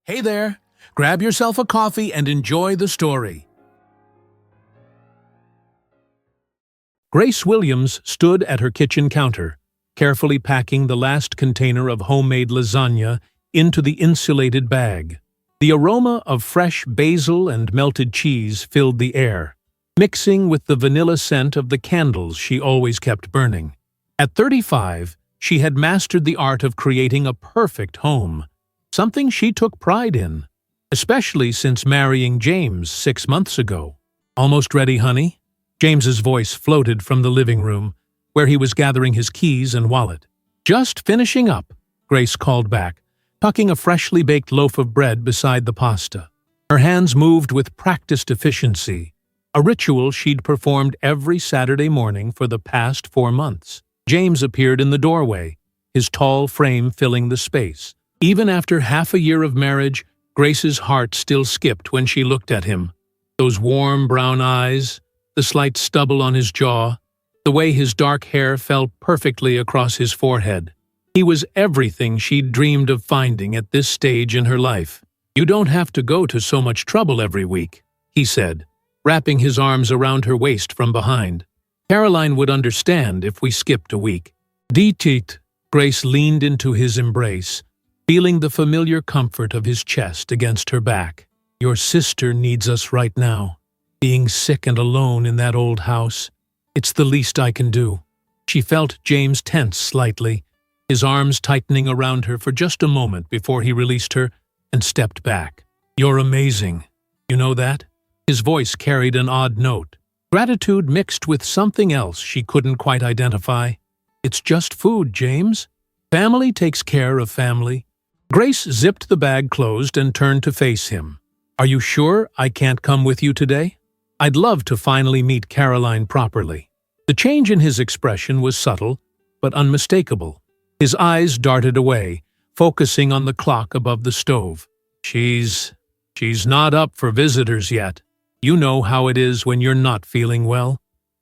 Hey there! Grab yourself a coffee and enjoy the story. Grace Williams stood at her kitchen counter, carefully packing the last container of homemade lasagna into the insulated bag. The aroma of fresh basil and melted cheese filled the air, mixing with the vanilla scent of the candles she always kept burning. At 35, she had mastered the art of creating a perfect home, something she took pride in, especially since marrying James 6 months ago. "Almost ready, honey?" James's voice floated from the living room, where he was gathering his keys and wallet. "Just finishing up," Grace called back, tucking a freshly baked loaf of bread beside the pasta. Her hands moved with practiced efficiency, a ritual she'd performed every Saturday morning for the past 4 months. James appeared in the doorway, his tall frame filling the space. Even after half a year of marriage, Grace's heart still skipped when she looked at him. Those warm brown eyes, the slight stubble on his jaw, the way his dark hair fell perfectly across his forehead. He was everything she'd dreamed of finding at this stage in her life. "You don't have to go to so much trouble every week," he said, wrapping his arms around her waist from behind. "Caroline would understand if we skipped a week." "Dit." Grace leaned into his embrace, feeling the familiar comfort of his chest against her back. "Your sister needs us right now. Being sick and alone in that old house, it's the least I can do." She felt James tense slightly, his arms tightening around her for just a moment before he released her and stepped back. "You're amazing. You know that?" His voice carried an odd note, gratitude mixed with something else she couldn't quite identify. "It's just food, James. Family takes care of family." Grace zipped the bag closed and turned to face him. "Are you sure I can't come with you today? I'd love to finally meet Caroline properly." The change in his expression was subtle, but unmistakable. His eyes darted away, focusing on the clock above the stove. She's not up for visitors yet. You know how it is when you're not feeling well.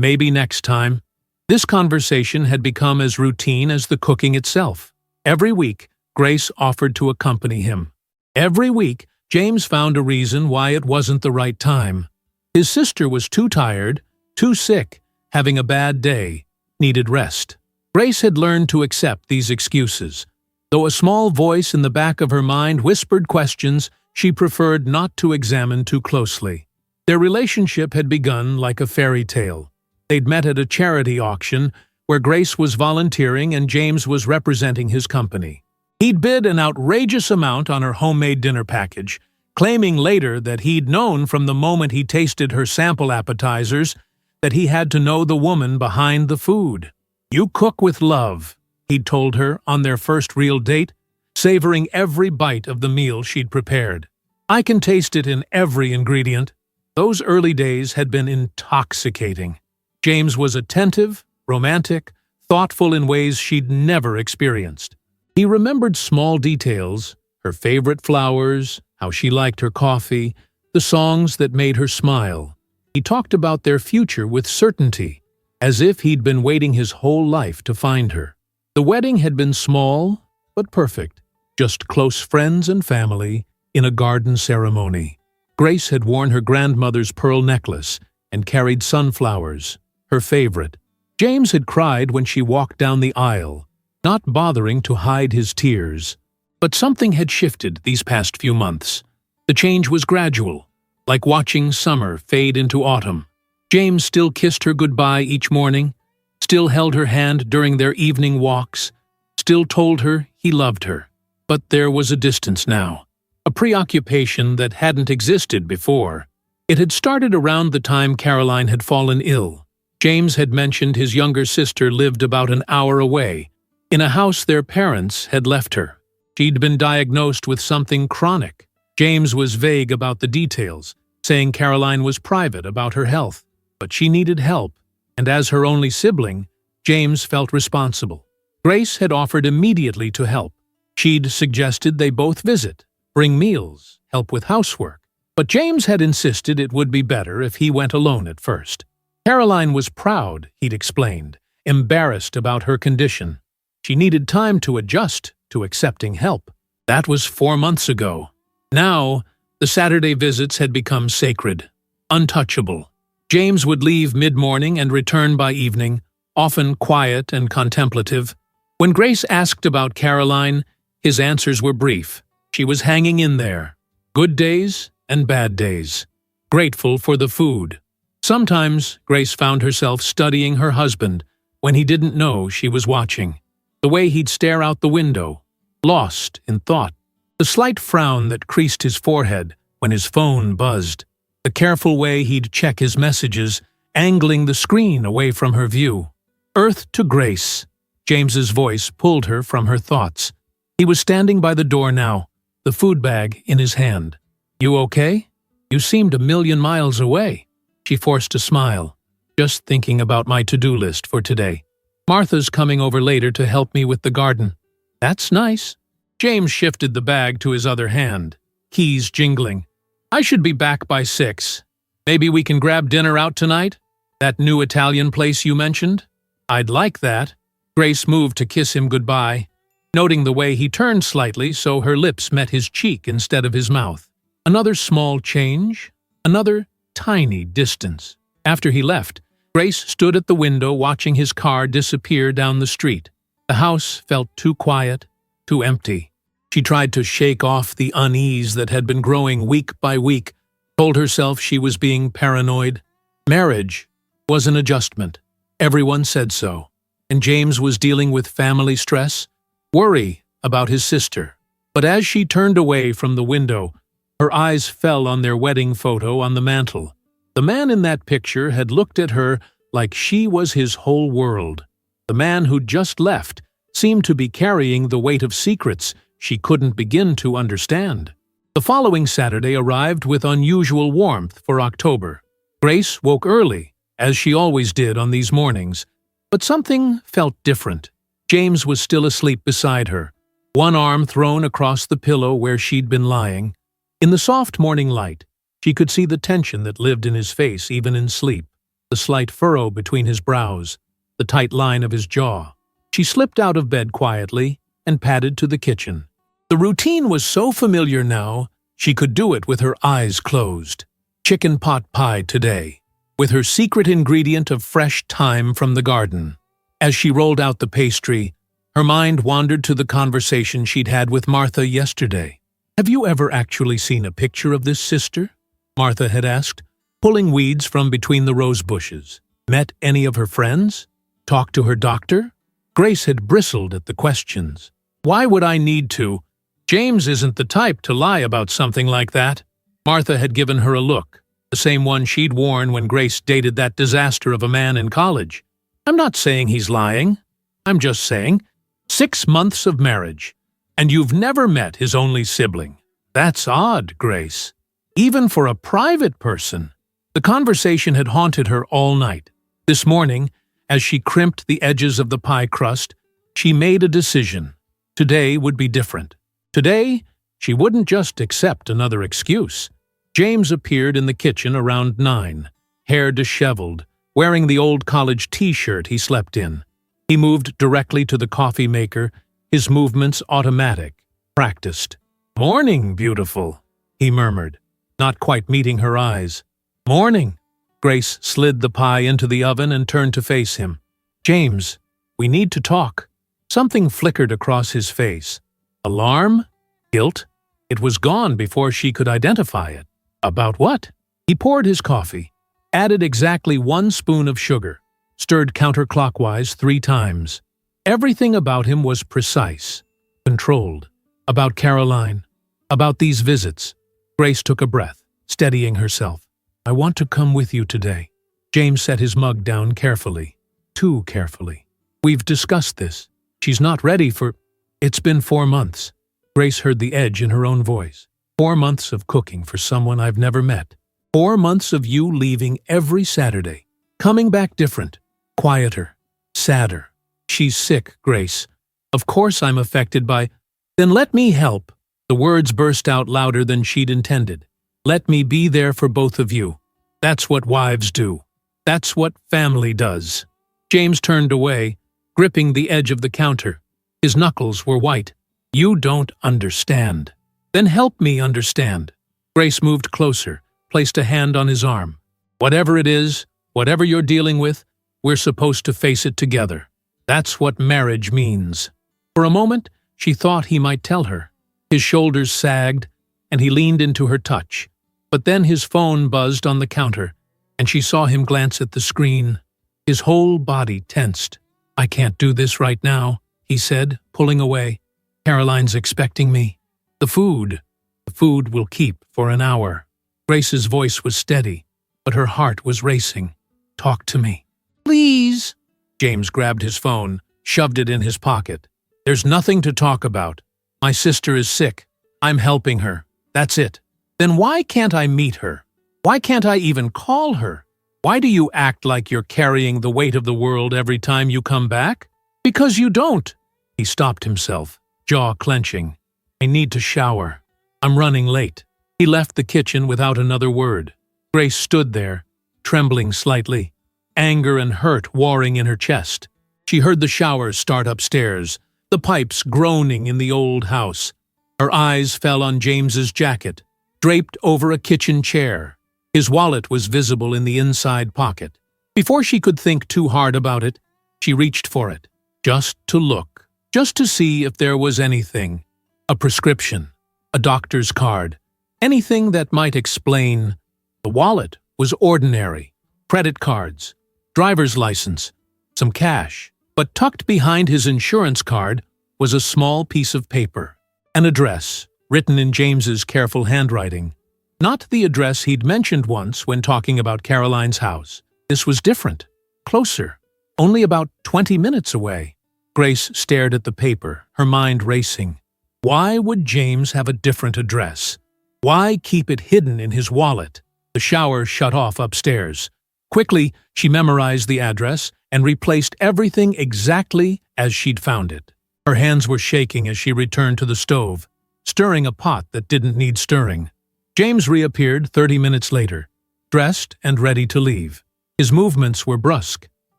Maybe next time." This conversation had become as routine as the cooking itself. Every week, Grace offered to accompany him. Every week, James found a reason why it wasn't the right time. His sister was too tired, too sick, having a bad day, needed rest. Grace had learned to accept these excuses. Though a small voice in the back of her mind whispered questions she preferred not to examine too closely. Their relationship had begun like a fairy tale. They'd met at a charity auction where Grace was volunteering and James was representing his company. He'd bid an outrageous amount on her homemade dinner package, claiming later that he'd known from the moment he tasted her sample appetizers that he had to know the woman behind the food. "You cook with love," he'd told her on their first real date, savoring every bite of the meal she'd prepared. "I can taste it in every ingredient." Those early days had been intoxicating. James was attentive, romantic, thoughtful in ways she'd never experienced. He remembered small details, her favorite flowers, how she liked her coffee, the songs that made her smile. He talked about their future with certainty, as if he'd been waiting his whole life to find her. The wedding had been small, but perfect, just close friends and family in a garden ceremony. Grace had worn her grandmother's pearl necklace and carried sunflowers, her favorite. James had cried when she walked down the aisle, not bothering to hide his tears. But something had shifted these past few months. The change was gradual, like watching summer fade into autumn. James still kissed her goodbye each morning, still held her hand during their evening walks, still told her he loved her. But there was a distance now, a preoccupation that hadn't existed before. It had started around the time Caroline had fallen ill. James had mentioned his younger sister lived about an hour away, in a house their parents had left her. She'd been diagnosed with something chronic. James was vague about the details, saying Caroline was private about her health, but she needed help, and as her only sibling, James felt responsible. Grace had offered immediately to help. She'd suggested they both visit, bring meals, help with housework, but James had insisted it would be better if he went alone at first. Caroline was proud, he'd explained, embarrassed about her condition. She needed time to adjust to accepting help. That was 4 months ago. Now, the Saturday visits had become sacred, untouchable. James would leave mid-morning and return by evening, often quiet and contemplative. When Grace asked about Caroline, his answers were brief. She was hanging in there. Good days and bad days. Grateful for the food. Sometimes Grace found herself studying her husband when he didn't know she was watching. The way he'd stare out the window, lost in thought. The slight frown that creased his forehead when his phone buzzed. The careful way he'd check his messages, angling the screen away from her view. Earth to Grace. James's voice pulled her from her thoughts. He was standing by the door now, the food bag in his hand. "You okay? You seemed a million miles away." She forced a smile. "Just thinking about my to-do list for today. Martha's coming over later to help me with the garden." "That's nice." James shifted the bag to his other hand, keys jingling. "I should be back by 6. Maybe we can grab dinner out tonight? That new Italian place you mentioned?" "I'd like that." Grace moved to kiss him goodbye, noting the way he turned slightly so her lips met his cheek instead of his mouth. Another small change, another tiny distance. After he left, Grace stood at the window watching his car disappear down the street. The house felt too quiet, too empty. She tried to shake off the unease that had been growing week by week, told herself she was being paranoid. Marriage was an adjustment. Everyone said so. And James was dealing with family stress, worry about his sister. But as she turned away from the window, her eyes fell on their wedding photo on the mantel. The man in that picture had looked at her like she was his whole world. The man who'd just left seemed to be carrying the weight of secrets she couldn't begin to understand. The following Saturday arrived with unusual warmth for October. Grace woke early, as she always did on these mornings, but something felt different. James was still asleep beside her, one arm thrown across the pillow where she'd been lying. In the soft morning light, she could see the tension that lived in his face even in sleep, the slight furrow between his brows, the tight line of his jaw. She slipped out of bed quietly and padded to the kitchen. The routine was so familiar now, she could do it with her eyes closed. Chicken pot pie today, with her secret ingredient of fresh thyme from the garden. As she rolled out the pastry, her mind wandered to the conversation she'd had with Martha yesterday. "Have you ever actually seen a picture of this sister?" Martha had asked, pulling weeds from between the rose bushes. "Met any of her friends? Talked to her doctor?" Grace had bristled at the questions. "Why would I need to? James isn't the type to lie about something like that." Martha had given her a look, the same one she'd worn when Grace dated that disaster of a man in college. "I'm not saying he's lying. I'm just saying 6 months of marriage, and you've never met his only sibling. That's odd, Grace. Even for a private person." The conversation had haunted her all night. This morning, as she crimped the edges of the pie crust, she made a decision. Today would be different. Today, she wouldn't just accept another excuse. James appeared in the kitchen around 9, hair disheveled, wearing the old college t-shirt he slept in. He moved directly to the coffee maker, his movements automatic, practiced. "Morning, beautiful," he murmured, not quite meeting her eyes. "Morning." Grace slid the pie into the oven and turned to face him. "James, we need to talk." Something flickered across his face. Alarm? Guilt? It was gone before she could identify it. About what? He poured his coffee, added exactly 1 spoon of sugar, stirred counterclockwise 3 times. Everything about him was precise, controlled. About Caroline, about these visits. Grace took a breath, steadying herself. "I want to come with you today." James set his mug down carefully, too carefully. "We've discussed this. She's not ready for—" "It's been 4 months." Grace heard the edge in her own voice. 4 months of cooking for someone I've never met. 4 months of you leaving every Saturday. Coming back different, quieter, sadder. She's sick, Grace. Of course I'm affected by— Then let me help. The words burst out louder than she'd intended. Let me be there for both of you. That's what wives do. That's what family does. James turned away, gripping the edge of the counter. His knuckles were white. You don't understand. Then help me understand. Grace moved closer, placed a hand on his arm. Whatever it is, whatever you're dealing with, we're supposed to face it together. That's what marriage means. For a moment, she thought he might tell her. His shoulders sagged, and he leaned into her touch. But then his phone buzzed on the counter, and she saw him glance at the screen. His whole body tensed. "I can't do this right now," he said, pulling away. "Caroline's expecting me. The food will keep for an hour." Grace's voice was steady, but her heart was racing. "Talk to me." "Please." James grabbed his phone, shoved it in his pocket. "There's nothing to talk about. My sister is sick. I'm helping her. That's it." "Then why can't I meet her? Why can't I even call her? Why do you act like you're carrying the weight of the world every time you come back?" "Because you don't." He stopped himself, jaw clenching. "I need to shower. I'm running late." He left the kitchen without another word. Grace stood there, trembling slightly, anger and hurt warring in her chest. She heard the shower start upstairs, the pipes groaning in the old house. Her eyes fell on James's jacket, draped over a kitchen chair. His wallet was visible in the inside pocket. Before she could think too hard about it, she reached for it, just to look, just to see if there was anything. A prescription, a doctor's card, anything that might explain. The wallet was ordinary. Credit cards, driver's license, some cash. But tucked behind his insurance card was a small piece of paper. An address, written in James's careful handwriting. Not the address he'd mentioned once when talking about Caroline's house. This was different, closer, only about 20 minutes away. Grace stared at the paper, her mind racing. Why would James have a different address? Why keep it hidden in his wallet? The shower shut off upstairs. Quickly, she memorized the address and replaced everything exactly as she'd found it. Her hands were shaking as she returned to the stove, stirring a pot that didn't need stirring. James reappeared 30 minutes later, dressed and ready to leave. His movements were brusque,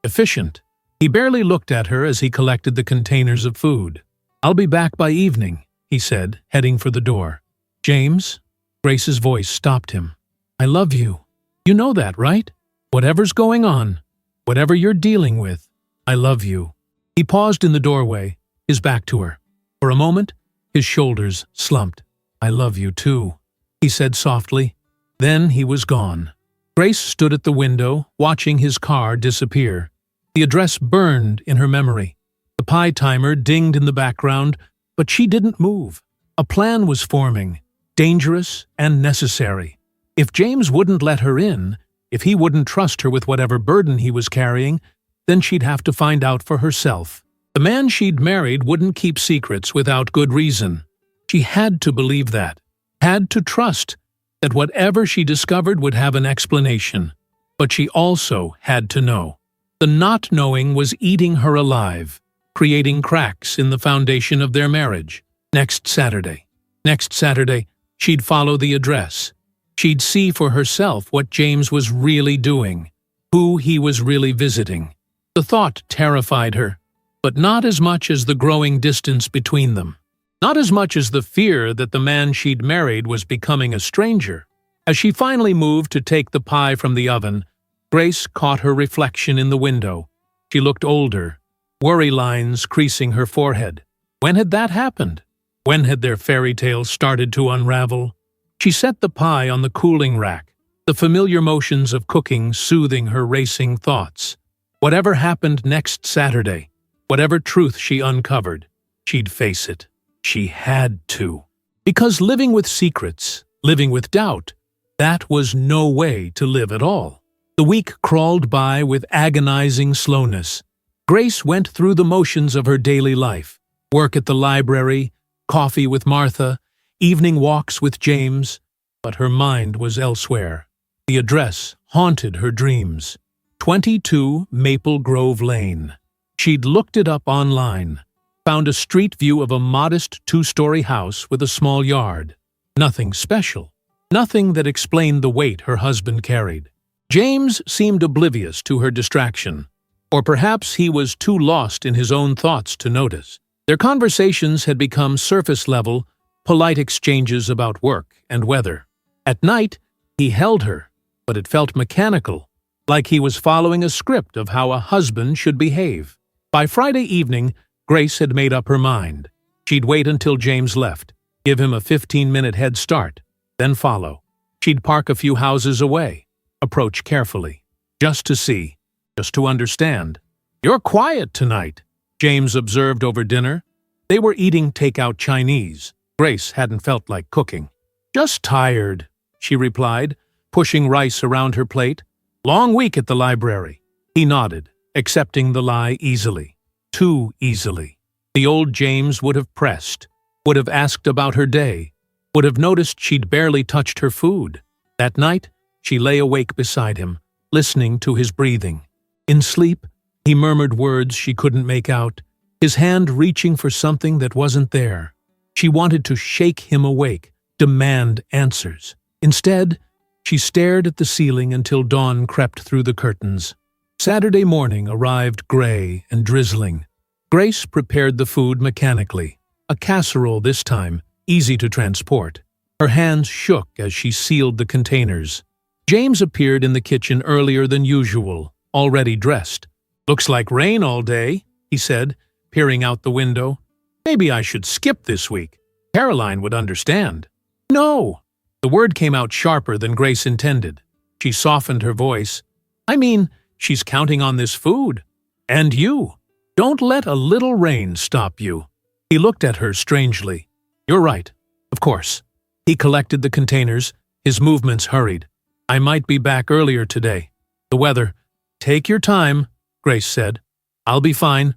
efficient. He barely looked at her as he collected the containers of food. "I'll be back by evening," he said, heading for the door. "James?" Grace's voice stopped him. "I love you. You know that, right? Whatever's going on, whatever you're dealing with, I love you." He paused in the doorway, his back to her. For a moment, his shoulders slumped. "I love you too," he said softly. Then he was gone. Grace stood at the window, watching his car disappear. The address burned in her memory. The pie timer dinged in the background, but she didn't move. A plan was forming, dangerous and necessary. If James wouldn't let her in, if he wouldn't trust her with whatever burden he was carrying, then she'd have to find out for herself. The man she'd married wouldn't keep secrets without good reason. She had to believe that, had to trust that whatever she discovered would have an explanation. But she also had to know. The not knowing was eating her alive, creating cracks in the foundation of their marriage. Next Saturday, she'd follow the address. She'd see for herself what James was really doing, who he was really visiting. The thought terrified her, but not as much as the growing distance between them. Not as much as the fear that the man she'd married was becoming a stranger. As she finally moved to take the pie from the oven, Grace caught her reflection in the window. She looked older, worry lines creasing her forehead. When had that happened? When had their fairy tale started to unravel? She set the pie on the cooling rack, the familiar motions of cooking soothing her racing thoughts. Whatever happened next Saturday, whatever truth she uncovered, she'd face it. She had to. Because living with secrets, living with doubt, that was no way to live at all. The week crawled by with agonizing slowness. Grace went through the motions of her daily life. Work at the library, coffee with Martha, evening walks with James, but her mind was elsewhere. The address haunted her dreams. 22 Maple Grove Lane. She'd looked it up online, found a street view of a modest 2-story house with a small yard. Nothing special. Nothing that explained the weight her husband carried. James seemed oblivious to her distraction, or perhaps he was too lost in his own thoughts to notice. Their conversations had become surface level, polite exchanges about work and weather. At night, he held her, but it felt mechanical, like he was following a script of how a husband should behave. By Friday evening, Grace had made up her mind. She'd wait until James left, give him a 15-minute head start, then follow. She'd park a few houses away, approach carefully, just to see, just to understand. "You're quiet tonight," James observed over dinner. They were eating takeout Chinese. Grace hadn't felt like cooking. "Just tired," she replied, pushing rice around her plate. "Long week at the library." He nodded, accepting the lie easily. Too easily. The old James would have pressed, would have asked about her day, would have noticed she'd barely touched her food. That night, she lay awake beside him, listening to his breathing. In sleep, he murmured words she couldn't make out, his hand reaching for something that wasn't there. She wanted to shake him awake, demand answers. Instead, she stared at the ceiling until dawn crept through the curtains. Saturday morning arrived gray and drizzling. Grace prepared the food mechanically, a casserole this time, easy to transport. Her hands shook as she sealed the containers. James appeared in the kitchen earlier than usual, already dressed. "Looks like rain all day," he said, peering out the window. "Maybe I should skip this week. Caroline would understand." "No!" The word came out sharper than Grace intended. She softened her voice. "I mean, she's counting on this food. And you. Don't let a little rain stop you." He looked at her strangely. "You're right. Of course." He collected the containers, his movements hurried. "I might be back earlier today. The weather." "Take your time," Grace said. "I'll be fine.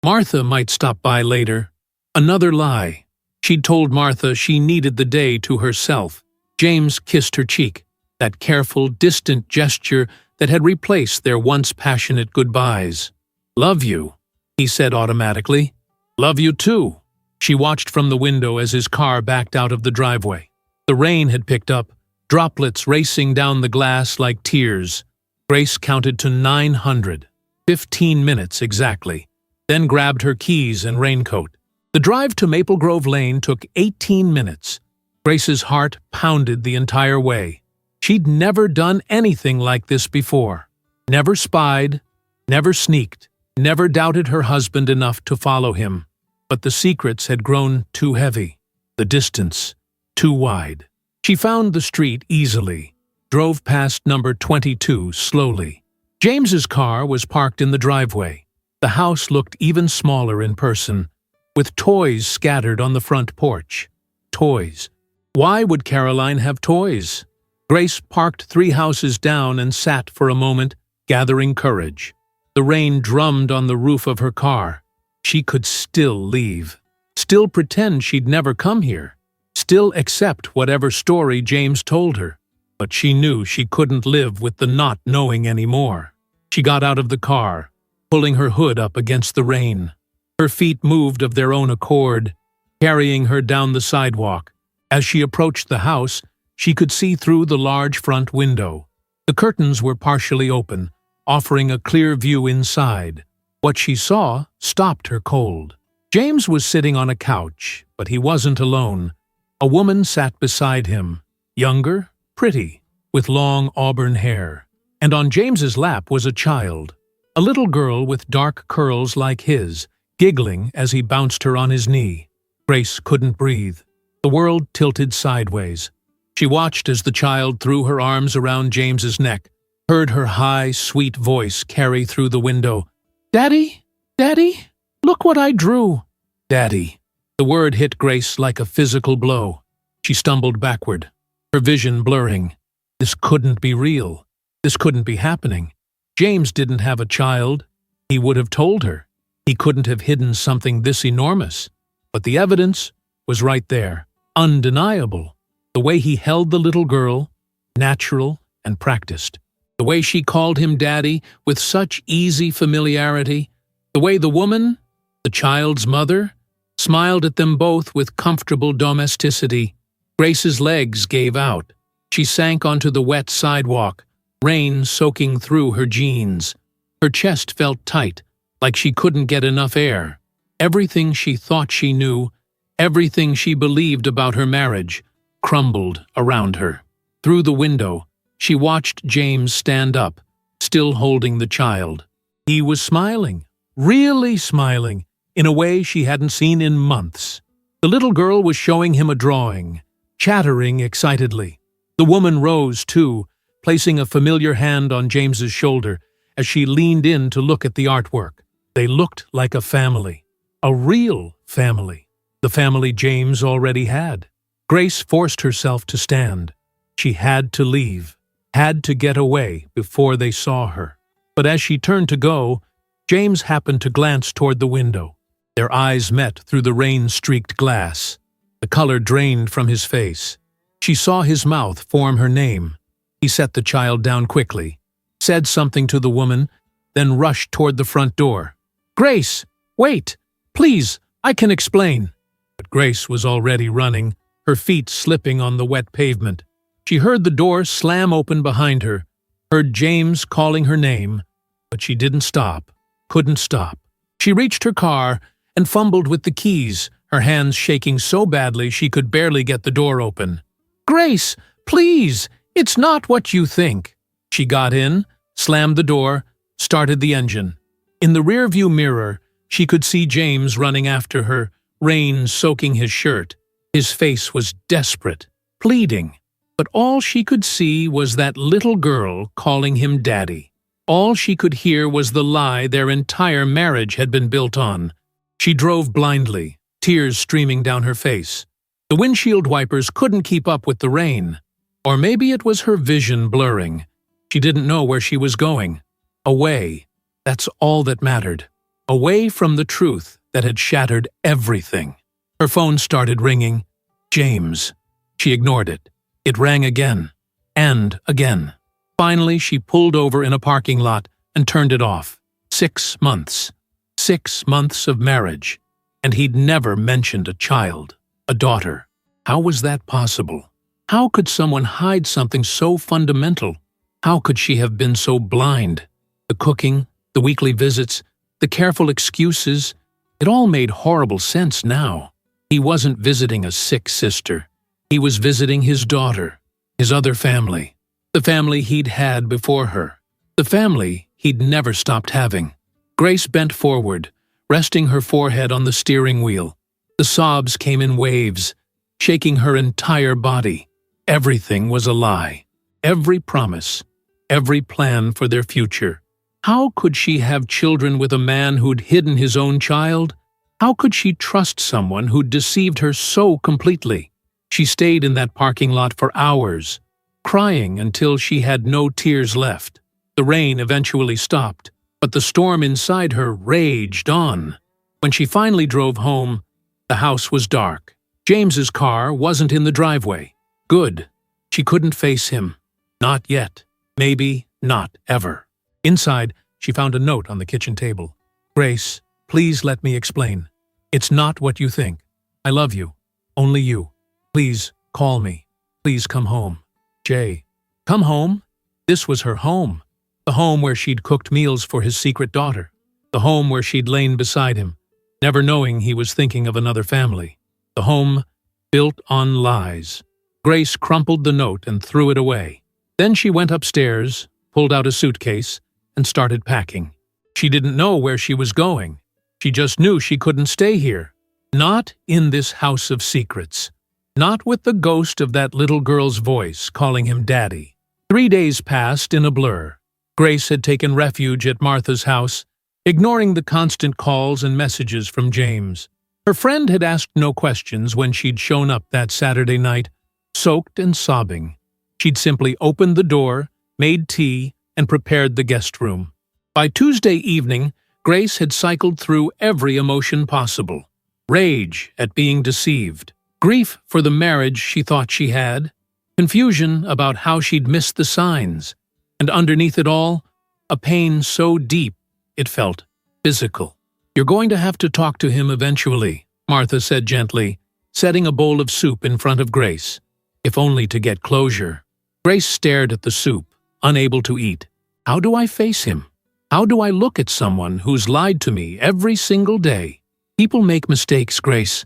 Martha might stop by later." Another lie. She'd told Martha she needed the day to herself. James kissed her cheek, that careful, distant gesture that had replaced their once passionate goodbyes. "Love you," he said automatically. "Love you too." She watched from the window as his car backed out of the driveway. The rain had picked up, droplets racing down the glass like tears. Grace counted to 900. 15 minutes exactly, then grabbed her keys and raincoat. The drive to Maple Grove Lane took 18 minutes. Grace's heart pounded the entire way. She'd never done anything like this before. Never spied, never sneaked, never doubted her husband enough to follow him. But the secrets had grown too heavy, the distance too wide. She found the street easily, drove past number 22 slowly. James's car was parked in the driveway. The house looked even smaller in person, with toys scattered on the front porch. Toys. Why would Caroline have toys? Grace parked 3 houses down and sat for a moment, gathering courage. The rain drummed on the roof of her car. She could still leave. Still pretend she'd never come here. Still accept whatever story James told her. But she knew she couldn't live with the not knowing anymore. She got out of the car, pulling her hood up against the rain. Her feet moved of their own accord, carrying her down the sidewalk. As she approached the house, she could see through the large front window. The curtains were partially open, offering a clear view inside. What she saw stopped her cold. James was sitting on a couch, but he wasn't alone. A woman sat beside him, younger, pretty, with long auburn hair. And on James's lap was a child, a little girl with dark curls like his, giggling as he bounced her on his knee. Grace couldn't breathe. The world tilted sideways. She watched as the child threw her arms around James's neck, heard her high, sweet voice carry through the window. "Daddy? Daddy? Look what I drew!" "Daddy." The word hit Grace like a physical blow. She stumbled backward, her vision blurring. This couldn't be real. This couldn't be happening. James didn't have a child. He would have told her. He couldn't have hidden something this enormous. But the evidence was right there, undeniable. The way he held the little girl, natural and practiced. The way she called him Daddy with such easy familiarity. The way the woman, the child's mother, smiled at them both with comfortable domesticity. Grace's legs gave out. She sank onto the wet sidewalk, rain soaking through her jeans. Her chest felt tight, like she couldn't get enough air. Everything she thought she knew Everything she believed about her marriage crumbled around her. Through the window, she watched James stand up, still holding the child. He was smiling, really smiling, in a way she hadn't seen in months. The little girl was showing him a drawing, chattering excitedly. The woman rose, too, placing a familiar hand on James's shoulder as she leaned in to look at the artwork. They looked like a family, a real family, the family James already had. Grace forced herself to stand. She had to leave, had to get away before they saw her. But as she turned to go, James happened to glance toward the window. Their eyes met through the rain-streaked glass. The color drained from his face. She saw his mouth form her name. He set the child down quickly, said something to the woman, then rushed toward the front door. "Grace, wait! Please, I can explain." But Grace was already running, her feet slipping on the wet pavement. She heard the door slam open behind her, heard James calling her name, but she didn't stop, couldn't stop. She reached her car and fumbled with the keys, her hands shaking so badly she could barely get the door open. "Grace, please, it's not what you think." She got in, slammed the door, started the engine. In the rearview mirror, she could see James running after her, rain soaking his shirt. His face was desperate, pleading. But all she could see was that little girl calling him Daddy. All she could hear was the lie their entire marriage had been built on. She drove blindly, tears streaming down her face. The windshield wipers couldn't keep up with the rain. Or maybe it was her vision blurring. She didn't know where she was going. Away. That's all that mattered. Away from the truth that had shattered everything. Her phone started ringing. James. She ignored it. It rang again. And again. Finally, she pulled over in a parking lot and turned it off. 6 months. 6 months of marriage. And he'd never mentioned a child, a daughter. How was that possible? How could someone hide something so fundamental? How could she have been so blind? The cooking, the weekly visits, the careful excuses, it all made horrible sense now. He wasn't visiting a sick sister. He was visiting his daughter, his other family, the family he'd had before her, the family he'd never stopped having. Grace bent forward, resting her forehead on the steering wheel. The sobs came in waves, shaking her entire body. Everything was a lie. Every promise, every plan for their future. How could she have children with a man who'd hidden his own child? How could she trust someone who'd deceived her so completely? She stayed in that parking lot for hours, crying until she had no tears left. The rain eventually stopped, but the storm inside her raged on. When she finally drove home, the house was dark. James's car wasn't in the driveway. Good. She couldn't face him. Not yet. Maybe not ever. Inside, she found a note on the kitchen table. "Grace, please let me explain. It's not what you think. I love you. Only you. Please call me. Please come home. Jay." Come home? This was her home. The home where she'd cooked meals for his secret daughter. The home where she'd lain beside him, never knowing he was thinking of another family. The home built on lies. Grace crumpled the note and threw it away. Then she went upstairs, pulled out a suitcase, and started packing. She didn't know where she was going. She just knew she couldn't stay here. Not in this house of secrets. Not with the ghost of that little girl's voice calling him Daddy. 3 days passed in a blur. Grace had taken refuge at Martha's house, ignoring the constant calls and messages from James. Her friend had asked no questions when she'd shown up that Saturday night, soaked and sobbing. She'd simply opened the door, made tea, and prepared the guest room. By Tuesday evening, Grace had cycled through every emotion possible. Rage at being deceived. Grief for the marriage she thought she had. Confusion about how she'd missed the signs. And underneath it all, a pain so deep it felt physical. "You're going to have to talk to him eventually," Martha said gently, setting a bowl of soup in front of Grace, if only to get closure. Grace stared at the soup, unable to eat. How do I face him? How do I look at someone who's lied to me every single day? People make mistakes, Grace.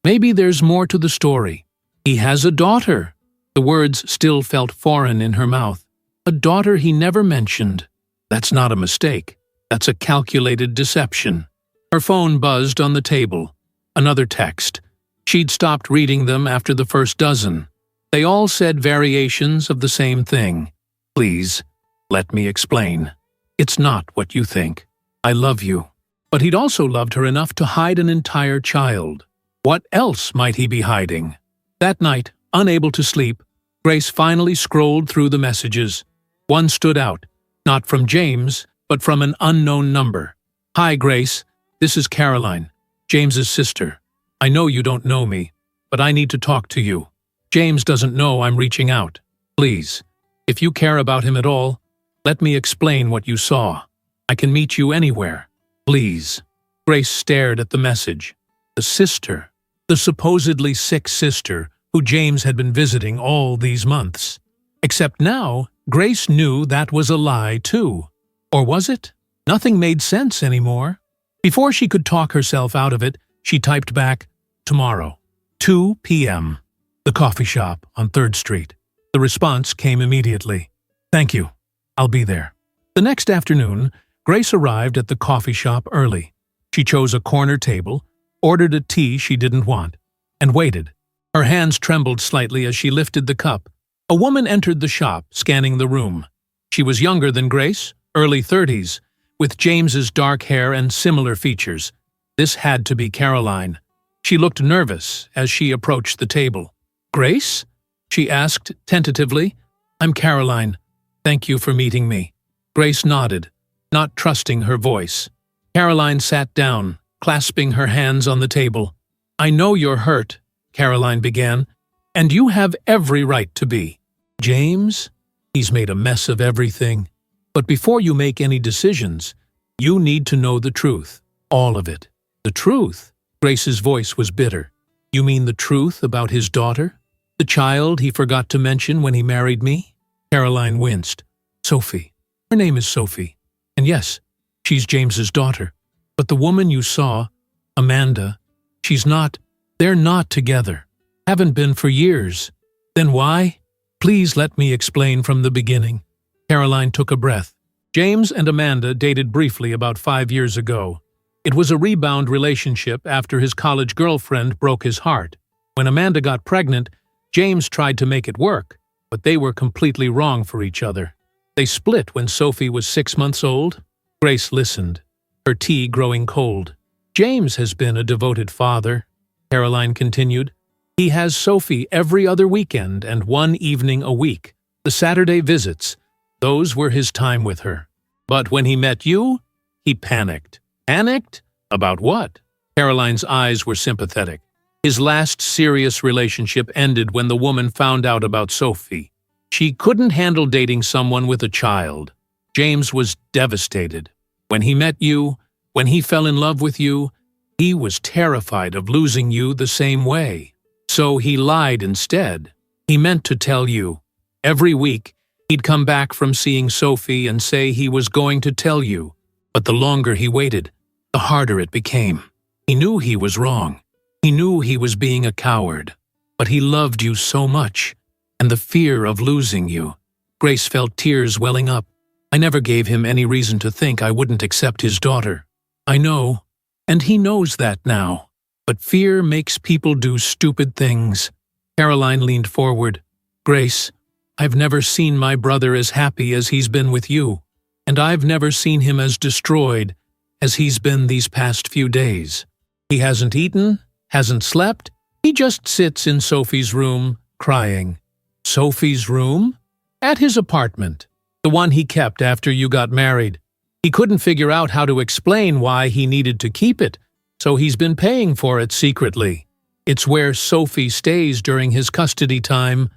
Maybe there's more to the story. He has a daughter. The words still felt foreign in her mouth. A daughter he never mentioned. That's not a mistake. That's a calculated deception. Her phone buzzed on the table. Another text. She'd stopped reading them after the first dozen. They all said variations of the same thing. Please, let me explain. It's not what you think. I love you. But he'd also loved her enough to hide an entire child. What else might he be hiding? That night, unable to sleep, Grace finally scrolled through the messages. One stood out, not from James, but from an unknown number. Hi, Grace. This is Caroline, James's sister. I know you don't know me, but I need to talk to you. James doesn't know I'm reaching out. Please, if you care about him at all, let me explain what you saw. I can meet you anywhere. Please. Grace stared at the message. The sister. The supposedly sick sister who James had been visiting all these months. Except now, Grace knew that was a lie too. Or was it? Nothing made sense anymore. Before she could talk herself out of it, she typed back, tomorrow, 2 p.m., the coffee shop on 3rd Street. The response came immediately. Thank you. I'll be there. The next afternoon, Grace arrived at the coffee shop early. She chose a corner table, ordered a tea she didn't want, and waited. Her hands trembled slightly as she lifted the cup. A woman entered the shop, scanning the room. She was younger than Grace, early 30s, with James's dark hair and similar features. This had to be Caroline. She looked nervous as she approached the table. Grace? She asked tentatively. I'm Caroline. Thank you for meeting me. Grace nodded, not trusting her voice. Caroline sat down, clasping her hands on the table. I know you're hurt, Caroline began, and you have every right to be. James? He's made a mess of everything. But before you make any decisions, you need to know the truth. All of it. The truth? Grace's voice was bitter. You mean the truth about his daughter? The child he forgot to mention when he married me? Caroline winced. Sophie. Her name is Sophie. And yes, she's James's daughter. But the woman you saw, Amanda, they're not together. Haven't been for years. Then why? Please let me explain from the beginning. Caroline took a breath. James and Amanda dated briefly about 5 years ago. It was a rebound relationship after his college girlfriend broke his heart. When Amanda got pregnant, James tried to make it work, but they were completely wrong for each other. They split when Sophie was 6 months old. Grace listened, her tea growing cold. James has been a devoted father, Caroline continued. He has Sophie every other weekend and one evening a week. The Saturday visits, those were his time with her. But when he met you, he panicked. Panicked? About what? Caroline's eyes were sympathetic. His last serious relationship ended when the woman found out about Sophie. She couldn't handle dating someone with a child. James was devastated. When he met you, when he fell in love with you, he was terrified of losing you the same way. So he lied instead. He meant to tell you. Every week, he'd come back from seeing Sophie and say he was going to tell you. But the longer he waited, the harder it became. He knew he was wrong. He knew he was being a coward. But he loved you so much, and the fear of losing you. Grace felt tears welling up. I never gave him any reason to think I wouldn't accept his daughter. I know, and he knows that now. But fear makes people do stupid things. Caroline leaned forward. Grace, I've never seen my brother as happy as he's been with you, and I've never seen him as destroyed as he's been these past few days. He hasn't eaten, hasn't slept. He just sits in Sophie's room, crying. Sophie's room? At his apartment, the one he kept after you got married. He couldn't figure out how to explain why he needed to keep it, so he's been paying for it secretly. It's where Sophie stays during his custody time.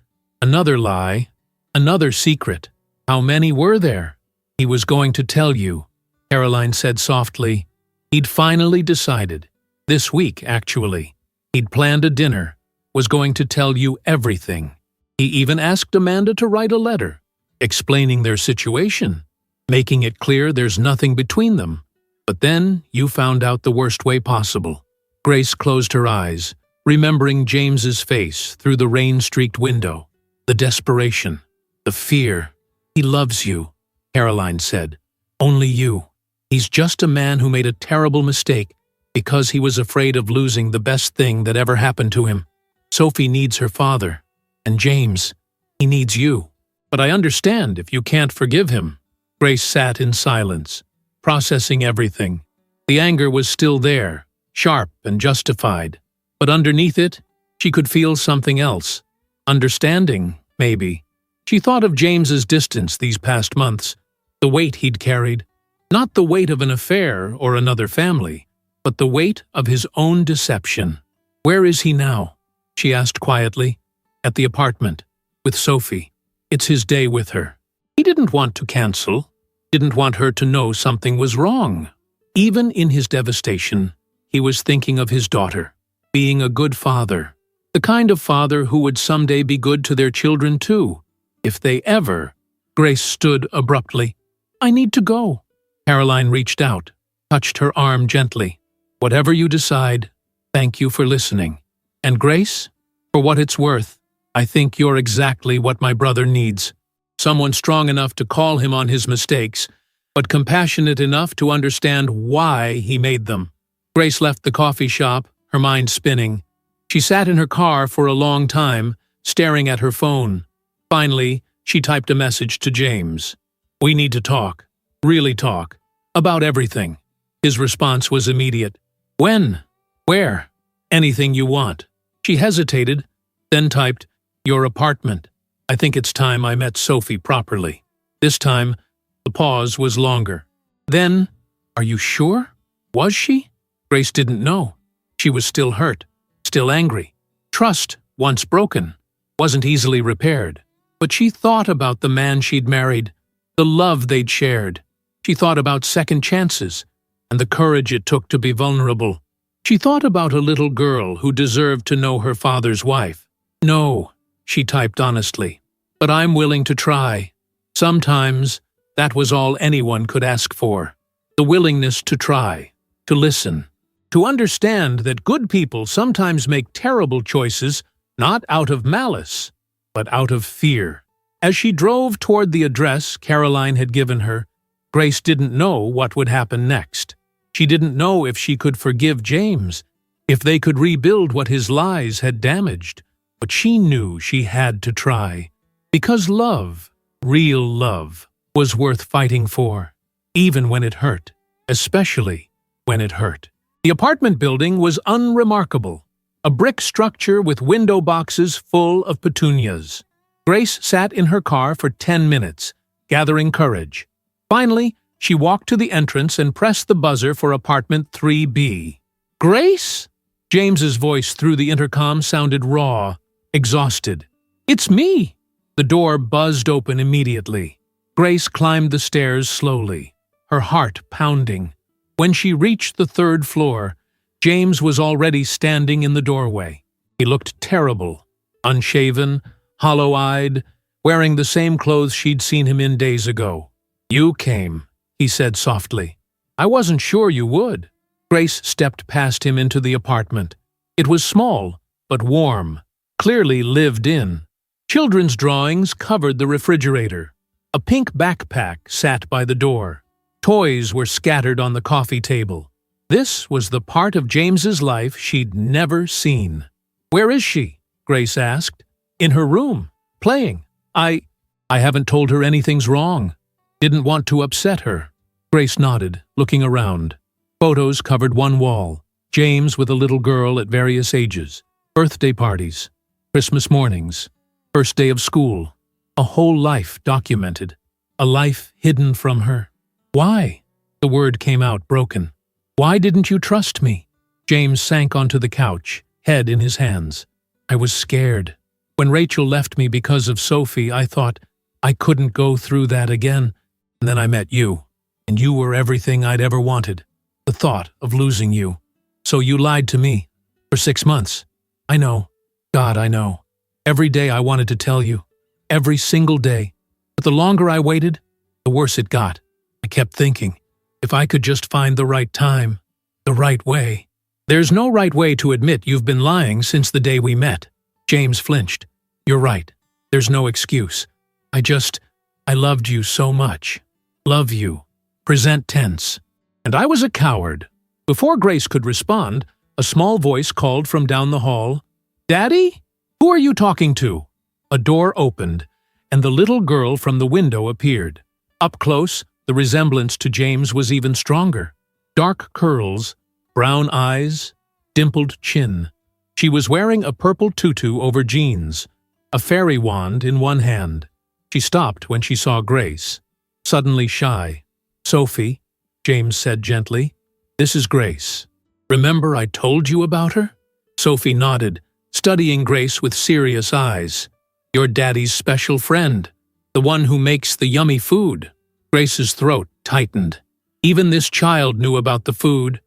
Another lie, another secret. How many were there? He was going to tell you, Caroline said softly. He'd finally decided. This week, actually. He'd planned a dinner, was going to tell you everything. He even asked Amanda to write a letter, explaining their situation, making it clear there's nothing between them. But then you found out the worst way possible. Grace closed her eyes, remembering James's face through the rain-streaked window, the desperation, the fear. "He loves you," Caroline said. "Only you. He's just a man who made a terrible mistake because he was afraid of losing the best thing that ever happened to him. Sophie needs her father, and James, he needs you. But I understand if you can't forgive him." Grace sat in silence, processing everything. The anger was still there, sharp and justified. But underneath it, she could feel something else. Understanding, maybe. She thought of James's distance these past months, the weight he'd carried. Not the weight of an affair or another family, but the weight of his own deception. "Where is he now?" she asked quietly. "At the apartment, with Sophie. It's his day with her." He didn't want to cancel, didn't want her to know something was wrong. Even in his devastation, he was thinking of his daughter, being a good father, the kind of father who would someday be good to their children too, if they ever. Grace stood abruptly. "I need to go." Caroline reached out, touched her arm gently. "Whatever you decide, thank you for listening. And Grace, for what it's worth, I think you're exactly what my brother needs. Someone strong enough to call him on his mistakes, but compassionate enough to understand why he made them." Grace left the coffee shop, her mind spinning. She sat in her car for a long time, staring at her phone. Finally, she typed a message to James. "We need to talk. Really talk. About everything." His response was immediate. "When? Where? Anything you want." She hesitated, then typed, "Your apartment. I think it's time I met Sophie properly." This time, the pause was longer. Then, "Are you sure? Was she?" Grace didn't know. She was still hurt, still angry. Trust, once broken, wasn't easily repaired. But she thought about the man she'd married, the love they'd shared. She thought about second chances, and the courage it took to be vulnerable. She thought about a little girl who deserved to know her father's wife. "No," she typed honestly, "but I'm willing to try." Sometimes, that was all anyone could ask for. The willingness to try, to listen, to understand that good people sometimes make terrible choices not out of malice, but out of fear. As she drove toward the address Caroline had given her, Grace didn't know what would happen next. She didn't know if she could forgive James, if they could rebuild what his lies had damaged. But she knew she had to try. Because love, real love, was worth fighting for, even when it hurt, especially when it hurt. The apartment building was unremarkable, a brick structure with window boxes full of petunias. Grace sat in her car for 10 minutes, gathering courage. Finally, she walked to the entrance and pressed the buzzer for apartment 3B. "Grace?" James's voice through the intercom sounded raw, exhausted. "It's me!" The door buzzed open immediately. Grace climbed the stairs slowly, her heart pounding. When she reached the 3rd floor, James was already standing in the doorway. He looked terrible, unshaven, hollow-eyed, wearing the same clothes she'd seen him in days ago. "You came," he said softly. "I wasn't sure you would." Grace stepped past him into the apartment. It was small, but warm, clearly lived in. Children's drawings covered the refrigerator. A pink backpack sat by the door. Toys were scattered on the coffee table. This was the part of James's life she'd never seen. "Where is she?" Grace asked. "In her room, playing. I haven't told her anything's wrong. Didn't want to upset her." Grace nodded, looking around. Photos covered one wall. James with a little girl at various ages. Birthday parties. Christmas mornings. First day of school. A whole life documented. A life hidden from her. "Why?" The word came out broken. "Why didn't you trust me?" James sank onto the couch, head in his hands. "I was scared. When Rachel left me because of Sophie, I thought I couldn't go through that again. And then I met you, and you were everything I'd ever wanted. The thought of losing you. So you lied to me. For 6 months. I know. God, I know. Every day I wanted to tell you. Every single day. But the longer I waited, the worse it got. I kept thinking, if I could just find the right time, the right way, There's no right way to admit you've been lying since the day we met. James flinched. You're right. There's no excuse. I loved you so much. Love you. Present tense. And I was a coward. Before Grace could respond, a small voice called from down the hall, Daddy? Who are you talking to? A door opened, and the little girl from the window appeared. Up close, the resemblance to James was even stronger. Dark curls, brown eyes, dimpled chin. She was wearing a purple tutu over jeans, a fairy wand in one hand. She stopped when she saw Grace, suddenly shy. Sophie, James said gently, this is Grace. Remember I told you about her? Sophie nodded, studying Grace with serious eyes. Your daddy's special friend, the one who makes the yummy food. Grace's throat tightened. Even this child knew about the food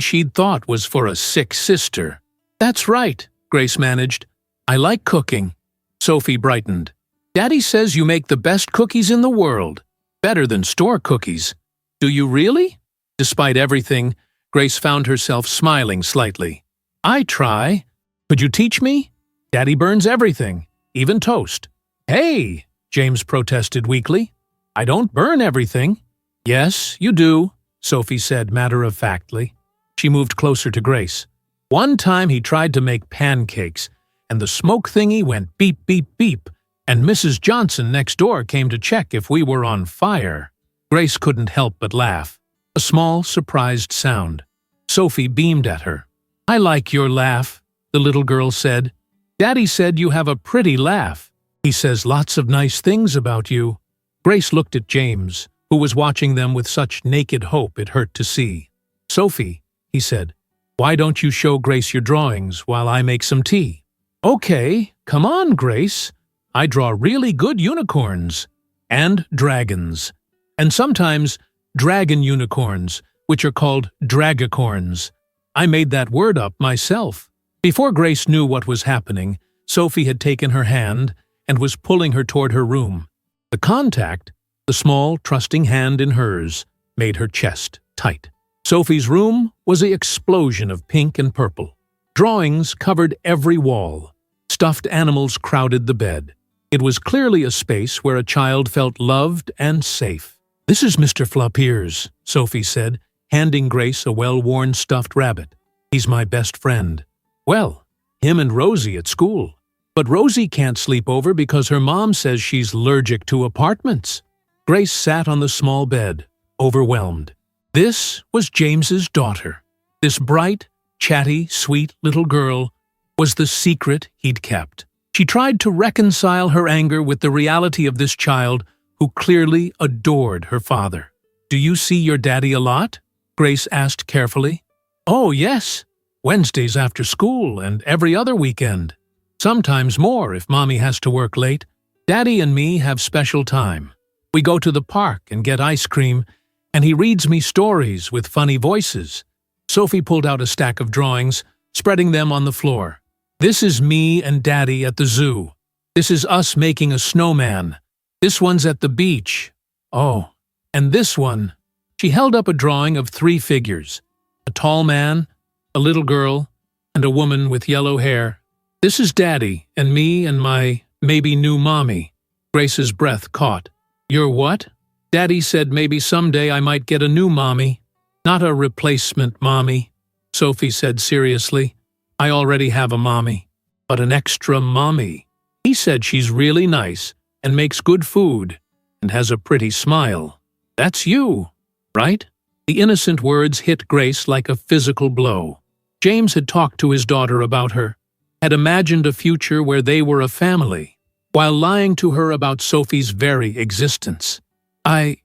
she'd thought was for a sick sister. That's right, Grace managed. I like cooking. Sophie brightened. Daddy says you make the best cookies in the world. Better than store cookies. Do you really? Despite everything, Grace found herself smiling slightly. I try. Could you teach me? Daddy burns everything, even toast. Hey, James protested weakly. I don't burn everything. Yes, you do, Sophie said matter-of-factly. She moved closer to Grace. One time he tried to make pancakes, and the smoke thingy went beep, beep, beep, and Mrs. Johnson next door came to check if we were on fire. Grace couldn't help but laugh. A small, surprised sound. Sophie beamed at her. I like your laugh, the little girl said. Daddy said you have a pretty laugh. He says lots of nice things about you. Grace looked at James, who was watching them with such naked hope it hurt to see. Sophie, he said, why don't you show Grace your drawings while I make some tea? Okay, come on, Grace. I draw really good unicorns. And dragons. And sometimes dragon unicorns, which are called dragacorns. I made that word up myself. Before Grace knew what was happening, Sophie had taken her hand and was pulling her toward her room. The contact, the small, trusting hand in hers, made her chest tight. Sophie's room was an explosion of pink and purple. Drawings covered every wall. Stuffed animals crowded the bed. It was clearly a space where a child felt loved and safe. This is Mr. Flopiers, Sophie said, handing Grace a well-worn stuffed rabbit. He's my best friend. Well, him and Rosie at school. But Rosie can't sleep over because her mom says she's allergic to apartments. Grace sat on the small bed, overwhelmed. This was James's daughter. This bright, chatty, sweet little girl was the secret he'd kept. She tried to reconcile her anger with the reality of this child who clearly adored her father. Do you see your daddy a lot? Grace asked carefully. Oh, yes. Wednesdays after school and every other weekend. Sometimes more if Mommy has to work late. Daddy and me have special time. We go to the park and get ice cream, and he reads me stories with funny voices. Sophie pulled out a stack of drawings, spreading them on the floor. This is me and Daddy at the zoo. This is us making a snowman. This one's at the beach. Oh, and this one. She held up a drawing of 3 figures. A tall man, a little girl, and a woman with yellow hair. This is Daddy and me and my maybe new mommy. Grace's breath caught. Your what? Daddy said maybe someday I might get a new mommy. Not a replacement mommy, Sophie said seriously. I already have a mommy. But an extra mommy. He said she's really nice and makes good food and has a pretty smile. That's you, right? The innocent words hit Grace like a physical blow. James had talked to his daughter about her, had imagined a future where they were a family, while lying to her about Sophie's very existence. I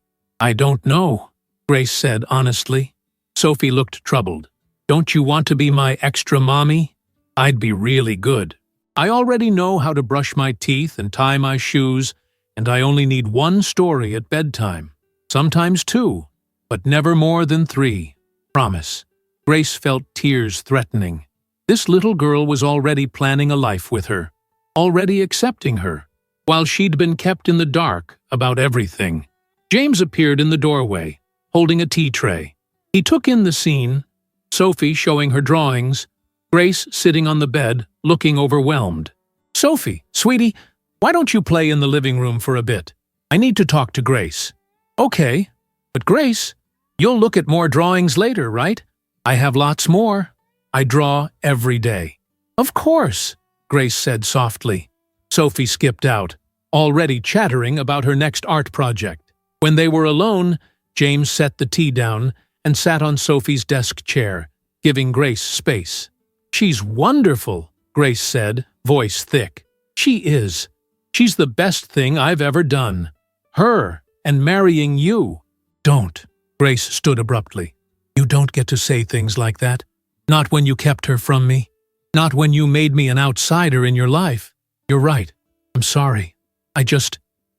don't know, Grace said honestly. Sophie looked troubled. Don't you want to be my extra mommy? I'd be really good. I already know how to brush my teeth and tie my shoes, and I only need 1 story at bedtime. Sometimes 2, but never more than 3. Promise. Grace felt tears threatening. This little girl was already planning a life with her, already accepting her, while she'd been kept in the dark about everything. James appeared in the doorway, holding a tea tray. He took in the scene, Sophie showing her drawings, Grace sitting on the bed, looking overwhelmed. "Sophie, sweetie, why don't you play in the living room for a bit? I need to talk to Grace." "Okay, but Grace, you'll look at more drawings later, right? I have lots more. I draw every day." "Of course," Grace said softly. Sophie skipped out, already chattering about her next art project. When they were alone, James set the tea down and sat on Sophie's desk chair, giving Grace space. "She's wonderful," Grace said, voice thick. "She is. She's the best thing I've ever done. Her and marrying you." "Don't," Grace stood abruptly. "You don't get to say things like that. Not when you kept her from me. Not when you made me an outsider in your life. You're right. I'm sorry.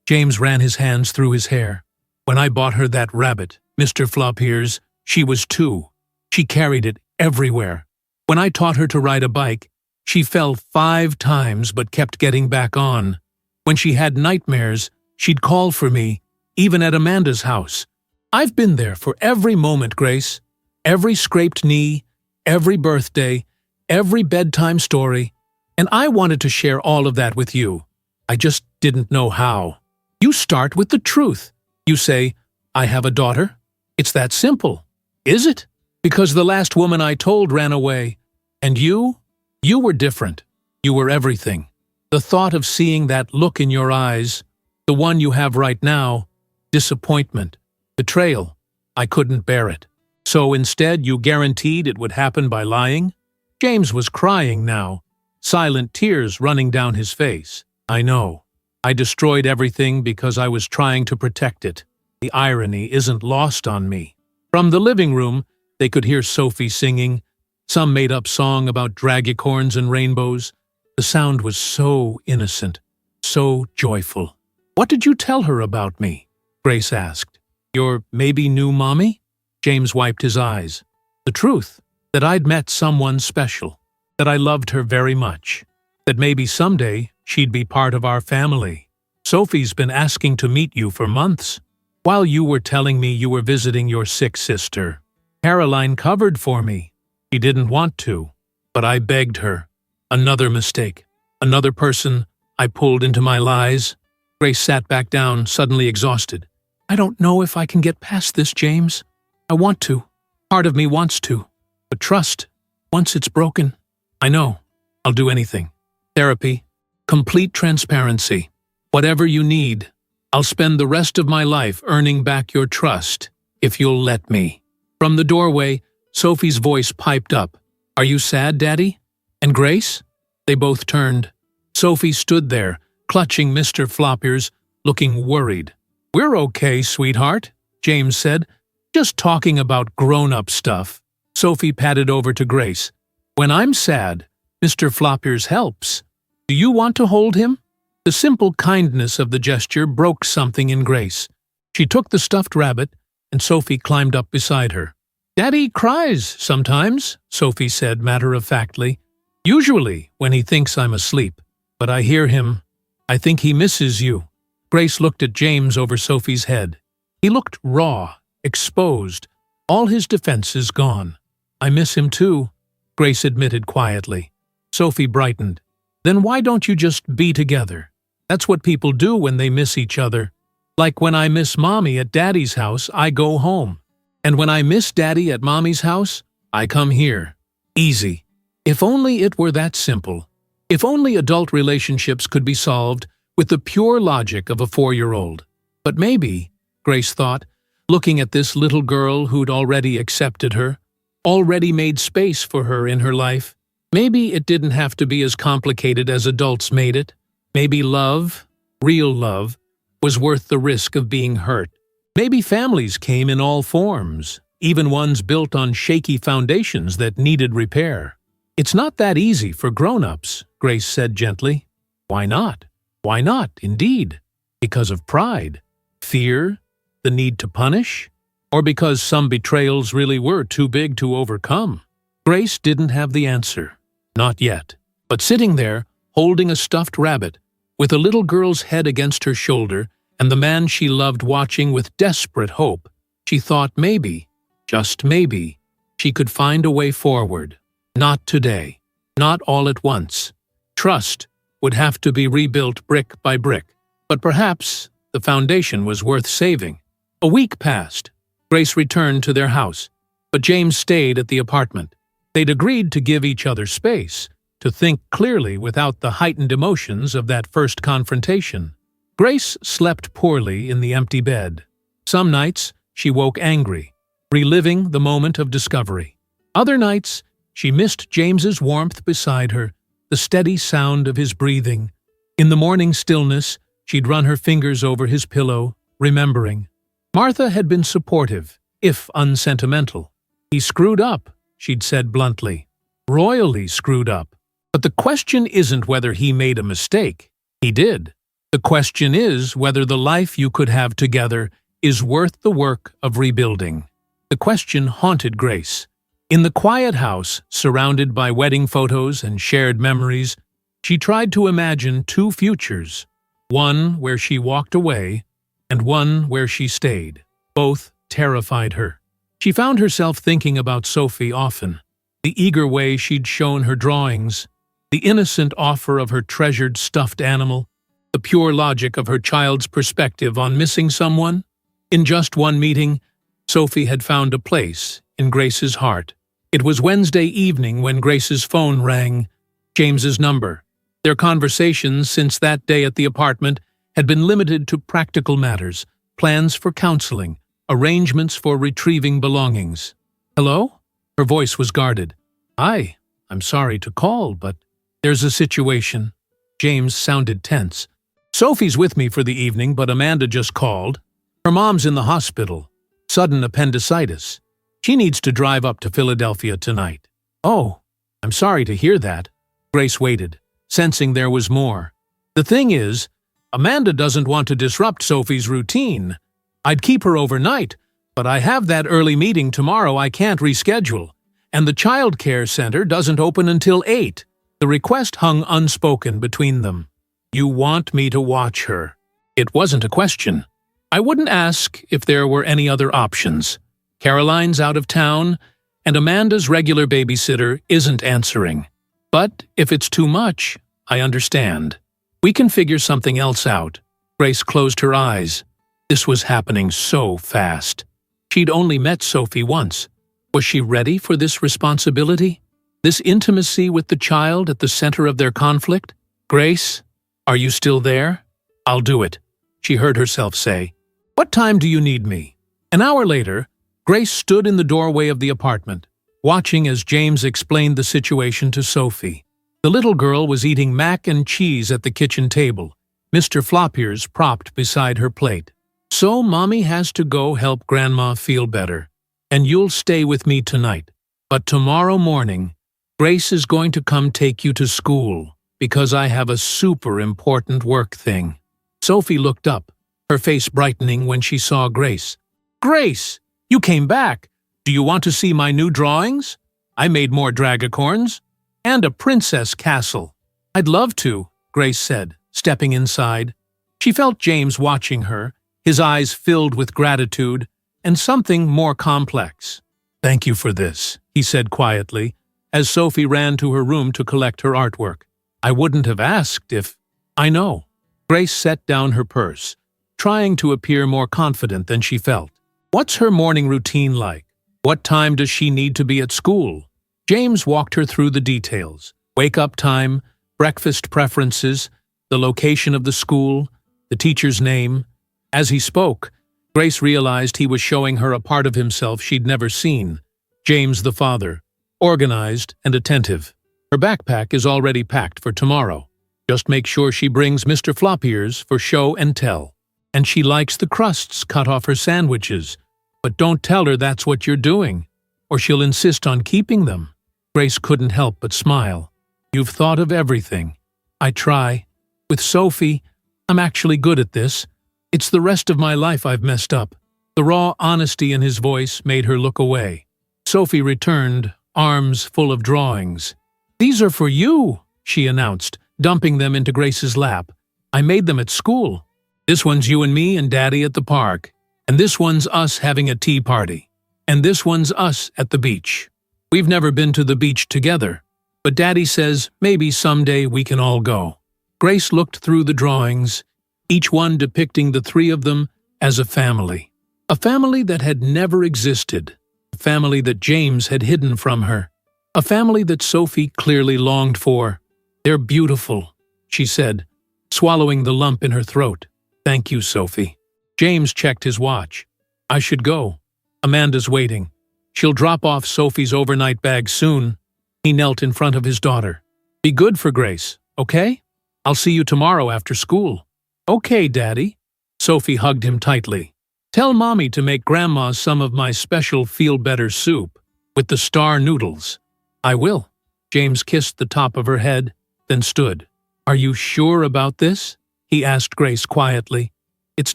James ran his hands through his hair. "When I bought her that rabbit, Mr. Floppiers, she was 2. She carried it everywhere. When I taught her to ride a bike, she fell 5 times but kept getting back on. When she had nightmares, she'd call for me, even at Amanda's house. I've been there for every moment, Grace. Every scraped knee, every birthday, every bedtime story, and I wanted to share all of that with you. I just didn't know how. You start with the truth. You say, 'I have a daughter.' It's that simple. Is it? Because the last woman I told ran away. And you were different. You were everything. The thought of seeing that look in your eyes, the one you have right now, disappointment, betrayal, I couldn't bear it. So instead you guaranteed it would happen by lying?" James was crying now, silent tears running down his face. "I know. I destroyed everything because I was trying to protect it. The irony isn't lost on me." From the living room, they could hear Sophie singing, some made-up song about dragicorns and rainbows. The sound was so innocent, so joyful. "What did you tell her about me?" Grace asked. "Your maybe new mommy?" James wiped his eyes. "The truth, that I'd met someone special, that I loved her very much, that maybe someday she'd be part of our family. Sophie's been asking to meet you for months. While you were telling me you were visiting your sick sister, Caroline covered for me. She didn't want to, but I begged her. Another mistake. Another person I pulled into my lies." Grace sat back down, suddenly exhausted. "I don't know if I can get past this, James. I want to. Part of me wants to. But trust, once it's broken, I know. I'll do anything. Therapy, complete transparency. Whatever you need. I'll spend the rest of my life earning back your trust, if you'll let me." From the doorway, Sophie's voice piped up. "Are you sad, Daddy? And Grace?" They both turned. Sophie stood there, clutching Mr. Floppiers, looking worried. "We're okay, sweetheart," James said. "Just talking about grown-up stuff." Sophie patted over to Grace. "When I'm sad, Mr. Floppiers helps. Do you want to hold him?" The simple kindness of the gesture broke something in Grace. She took the stuffed rabbit, and Sophie climbed up beside her. "Daddy cries sometimes," Sophie said matter-of-factly. "Usually when he thinks I'm asleep. But I hear him. I think he misses you." Grace looked at James over Sophie's head. He looked raw, exposed, all his defenses gone. "I miss him too," Grace admitted quietly. Sophie brightened. "Then why don't you just be together? That's what people do when they miss each other. Like when I miss Mommy at Daddy's house, I go home. And when I miss Daddy at Mommy's house, I come here. Easy. If only it were that simple. If only adult relationships could be solved with the pure logic of a 4-year-old. But maybe, Grace thought, looking at this little girl who'd already accepted her, already made space for her in her life, maybe it didn't have to be as complicated as adults made it. Maybe love, real love, was worth the risk of being hurt. Maybe families came in all forms, even ones built on shaky foundations that needed repair. "It's not that easy for grown-ups," Grace said gently. "Why not? Why not, indeed? Because of pride, fear, the need to punish, or because some betrayals really were too big to overcome?" Grace didn't have the answer. Not yet. But sitting there, holding a stuffed rabbit, with a little girl's head against her shoulder and the man she loved watching with desperate hope, she thought maybe, just maybe, She could find a way forward. Not today. Not all at once. Trust would have to be rebuilt brick by brick. But perhaps the foundation was worth saving. A week passed. Grace returned to their house, but James stayed at the apartment. They'd agreed to give each other space, to think clearly without the heightened emotions of that first confrontation. Grace slept poorly in the empty bed. Some nights, she woke angry, reliving the moment of discovery. Other nights, she missed James's warmth beside her, the steady sound of his breathing. In the morning stillness, she'd run her fingers over his pillow, remembering. Martha had been supportive, if unsentimental. He screwed up, she'd said bluntly. Royally screwed up. But the question isn't whether he made a mistake. He did. The question is whether the life you could have together is worth the work of rebuilding. The question haunted Grace. In the quiet house, surrounded by wedding photos and shared memories, she tried to imagine two futures, one where she walked away and one where she stayed. Both terrified her. She found herself thinking about Sophie often, the eager way she'd shown her drawings, the innocent offer of her treasured stuffed animal, the pure logic of her child's perspective on missing someone. In just one meeting, Sophie had found a place in Grace's heart. It was Wednesday evening when Grace's phone rang, James's number. Their conversations since that day at the apartment had been limited to practical matters, plans for counseling, arrangements for retrieving belongings. Hello? Her voice was guarded. Hi, I'm sorry to call, but there's a situation. James sounded tense. Sophie's with me for the evening, but Amanda just called. Her mom's in the hospital. Sudden appendicitis. She needs to drive up to Philadelphia tonight. Oh, I'm sorry to hear that. Grace waited, sensing there was more. The thing is, Amanda doesn't want to disrupt Sophie's routine. I'd keep her overnight, but I have that early meeting tomorrow I can't reschedule, and the child care center doesn't open until 8. The request hung unspoken between them. You want me to watch her? It wasn't a question. I wouldn't ask if there were any other options. Caroline's out of town, and Amanda's regular babysitter isn't answering. But if it's too much, I understand. We can figure something else out. Grace closed her eyes. This was happening so fast. She'd only met Sophie once. Was she ready for this responsibility? This intimacy with the child at the center of their conflict? Grace, are you still there? I'll do it, she heard herself say. What time do you need me? An hour later, Grace stood in the doorway of the apartment, watching as James explained the situation to Sophie. The little girl was eating mac and cheese at the kitchen table, Mr. Floppier's propped beside her plate. So Mommy has to go help Grandma feel better, and you'll stay with me tonight. But tomorrow morning, Grace is going to come take you to school, because I have a super important work thing. Sophie looked up, her face brightening when she saw Grace. Grace, you came back. Do you want to see my new drawings? I made more dragacorns. And a princess castle. I'd love to, Grace said, stepping inside. She felt James watching her, his eyes filled with gratitude and something more complex. Thank you for this, he said quietly, as Sophie ran to her room to collect her artwork. I wouldn't have asked if... I know. Grace set down her purse, trying to appear more confident than she felt. What's her morning routine like? What time does she need to be at school? James walked her through the details. Wake-up time, breakfast preferences, the location of the school, the teacher's name. As he spoke, Grace realized he was showing her a part of himself she'd never seen. James the father, organized and attentive. Her backpack is already packed for tomorrow. Just make sure she brings Mr. Floppier's for show and tell. And she likes the crusts cut off her sandwiches. But don't tell her that's what you're doing, or she'll insist on keeping them. Grace couldn't help but smile. You've thought of everything. I try. With Sophie, I'm actually good at this. It's the rest of my life I've messed up. The raw honesty in his voice made her look away. Sophie returned, arms full of drawings. These are for you, she announced, dumping them into Grace's lap. I made them at school. This one's you and me and Daddy at the park. And this one's us having a tea party. And this one's us at the beach. We've never been to the beach together, but Daddy says maybe someday we can all go. Grace looked through the drawings, each one depicting the three of them as a family. A family that had never existed. A family that James had hidden from her. A family that Sophie clearly longed for. They're beautiful, she said, swallowing the lump in her throat. Thank you, Sophie. James checked his watch. I should go. Amanda's waiting. She'll drop off Sophie's overnight bag soon. He knelt in front of his daughter. Be good for Grace, okay? I'll see you tomorrow after school. Okay, Daddy. Sophie hugged him tightly. Tell Mommy to make Grandma some of my special feel-better soup with the star noodles. I will. James kissed the top of her head, then stood. Are you sure about this? He asked Grace quietly. It's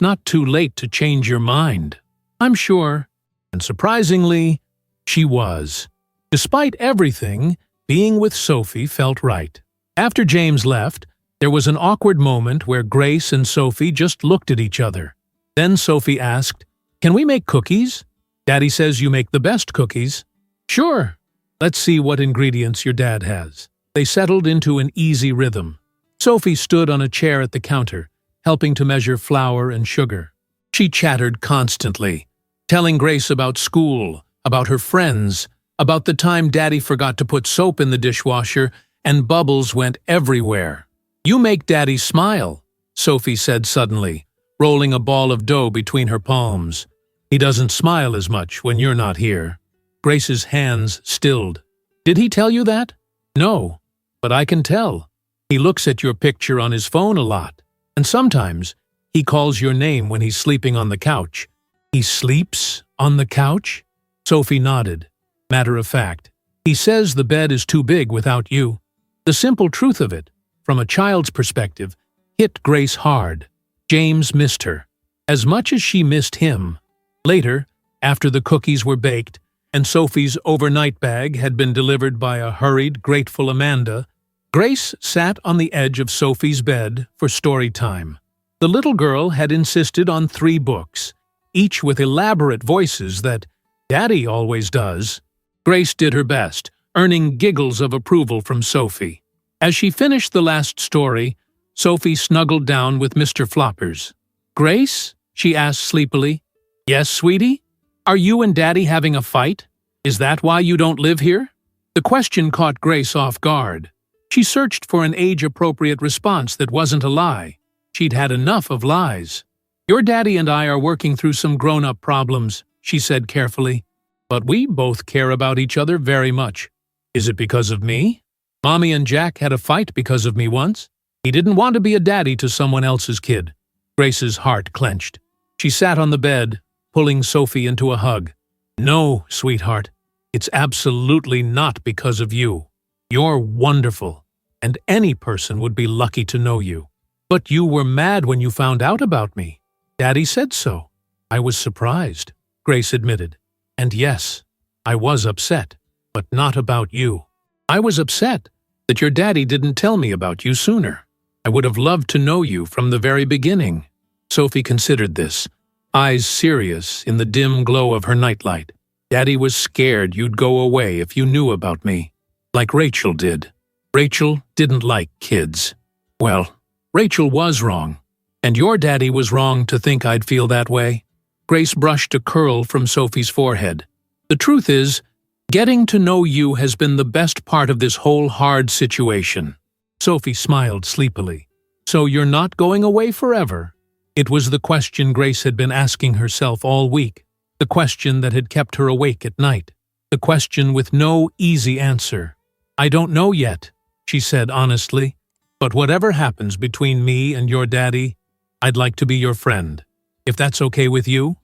not too late to change your mind. I'm sure. And surprisingly, she was. Despite everything, being with Sophie felt right. After James left, there was an awkward moment where Grace and Sophie just looked at each other. Then Sophie asked, Can we make cookies? Daddy says you make the best cookies. Sure. Let's see what ingredients your dad has. They settled into an easy rhythm. Sophie stood on a chair at the counter, helping to measure flour and sugar. She chattered constantly, telling Grace about school, about her friends, about the time Daddy forgot to put soap in the dishwasher and bubbles went everywhere. You make Daddy smile, Sophie said suddenly, rolling a ball of dough between her palms. He doesn't smile as much when you're not here. Grace's hands stilled. Did he tell you that? No, but I can tell. He looks at your picture on his phone a lot, and sometimes he calls your name when he's sleeping on the couch. He sleeps on the couch? Sophie nodded. Matter of fact, he says the bed is too big without you. The simple truth of it, from a child's perspective, hit Grace hard. James missed her, as much as she missed him. Later, after the cookies were baked, and Sophie's overnight bag had been delivered by a hurried, grateful Amanda, Grace sat on the edge of Sophie's bed for story time. The little girl had insisted on 3 books, each with elaborate voices that Daddy always does. Grace did her best, earning giggles of approval from Sophie. As she finished the last story, Sophie snuggled down with Mr. Floppers. Grace? She asked sleepily. Yes, sweetie? Are you and Daddy having a fight? Is that why you don't live here? The question caught Grace off guard. She searched for an age-appropriate response that wasn't a lie. She'd had enough of lies. Your daddy and I are working through some grown-up problems, she said carefully. But we both care about each other very much. Is it because of me? Mommy and Jack had a fight because of me once. He didn't want to be a daddy to someone else's kid. Grace's heart clenched. She sat on the bed, pulling Sophie into a hug. No, sweetheart, it's absolutely not because of you. You're wonderful, and any person would be lucky to know you. But you were mad when you found out about me. Daddy said so. I was surprised, Grace admitted. And yes, I was upset, but not about you. I was upset that your daddy didn't tell me about you sooner. I would have loved to know you from the very beginning. Sophie considered this, eyes serious in the dim glow of her nightlight. Daddy was scared you'd go away if you knew about me, like Rachel did. Rachel didn't like kids. Well, Rachel was wrong, and your daddy was wrong to think I'd feel that way. Grace brushed a curl from Sophie's forehead. The truth is, getting to know you has been the best part of this whole hard situation. Sophie smiled sleepily. So you're not going away forever? It was the question Grace had been asking herself all week, the question that had kept her awake at night, the question with no easy answer. I don't know yet, she said honestly, but whatever happens between me and your daddy, I'd like to be your friend. If that's okay with you?